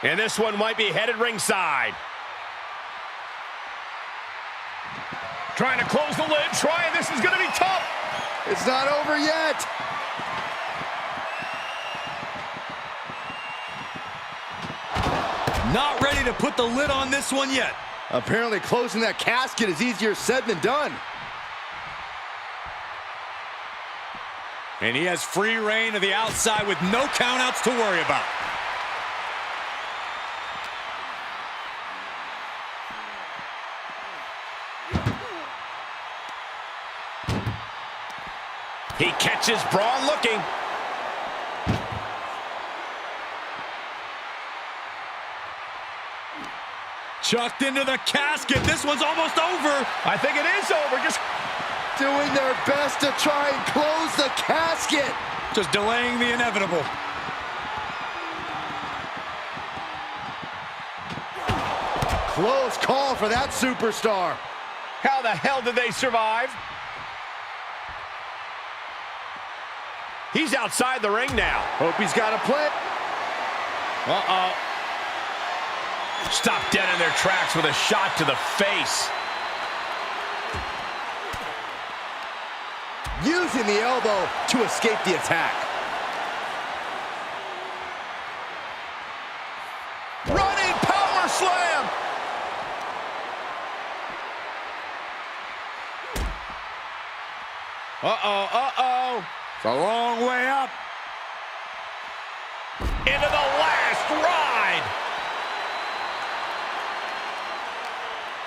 And this one might be headed ringside. Trying to close the lid, trying. This is going to be tough. It's not over yet. Not ready to put the lid on this one yet. Apparently closing that casket is easier said than done. And he has free reign to the outside with no countouts to worry about. He catches Braun looking. Chucked into the casket. This one's almost over. I think it is over. Just doing their best to try and close the casket. Just delaying the inevitable. Close call for that superstar. how the hell did they survive? He's outside the ring now. Hope he's got a plan. Uh-oh. Stopped dead in their tracks with a shot to the face. Using the elbow to escape the attack. Running power slam. Uh-oh, uh-oh. It's a long way up. Into the last ride.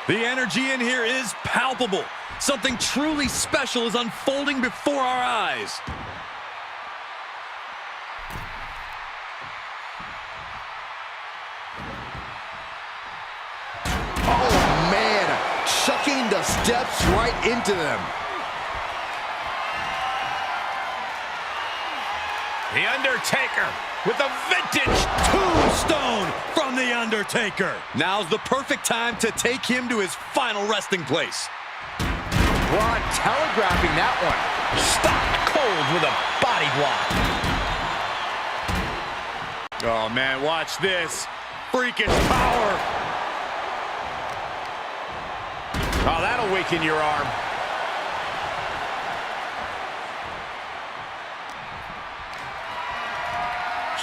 The energy in here is palpable. Something truly special is unfolding before our eyes. Oh, man. Chucking the steps right into them. The Undertaker with a vintage Tombstone from The Undertaker. Now's the perfect time to take him to his final resting place. Braun telegraphing that one. stopped cold with a body block. Oh, man, watch this. Freakish power. Oh, that'll weaken your arm.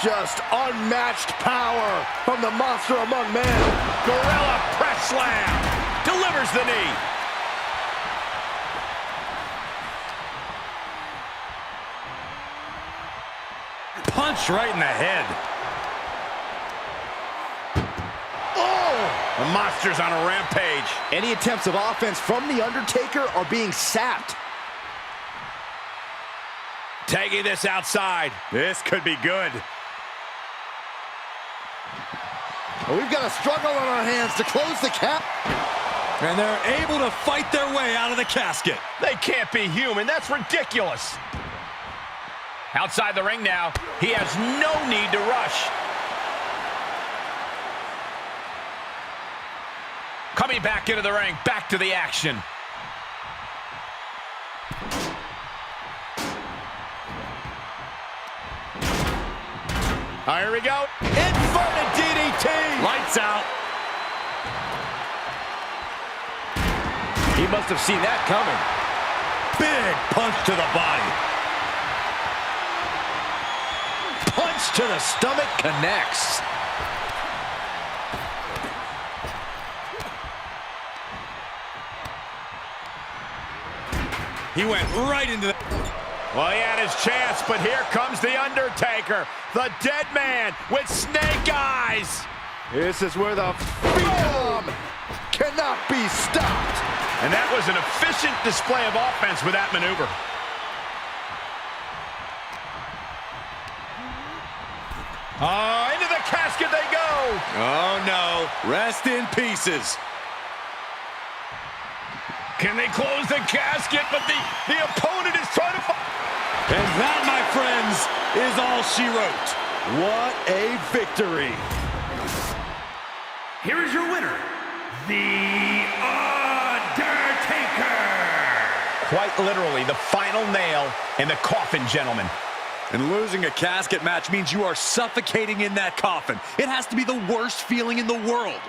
Just unmatched power from the monster among men. Gorilla press slam. Delivers the knee. Punch right in the head. Oh! The monster's on a rampage. Any attempts of offense from The Undertaker are being sapped. Taking this outside. This could be good. We've got a struggle on our hands to close the cap. And they're able to fight their way out of the casket. They can't be human. That's ridiculous. Outside the ring now. He has no need to rush. Coming back into the ring. Back to the action. Here we go. Inverted DDT. Lights out. He must have seen that coming. Big punch to the body. Punch to the stomach connects. He went right into the... Well, he had his chance, but here comes The Undertaker, the dead man with snake eyes. This is where the Phenom cannot be stopped. And that was an efficient display of offense with that maneuver. Into the casket they go. Oh, no. Rest in pieces. Can they close the casket? But the opponent is trying to... And that, my friends, is all she wrote. What a victory. Here is your winner, The Undertaker. Quite literally, the final nail in the coffin, gentlemen. And losing a casket match means you are suffocating in that coffin. It has to be the worst feeling in the world.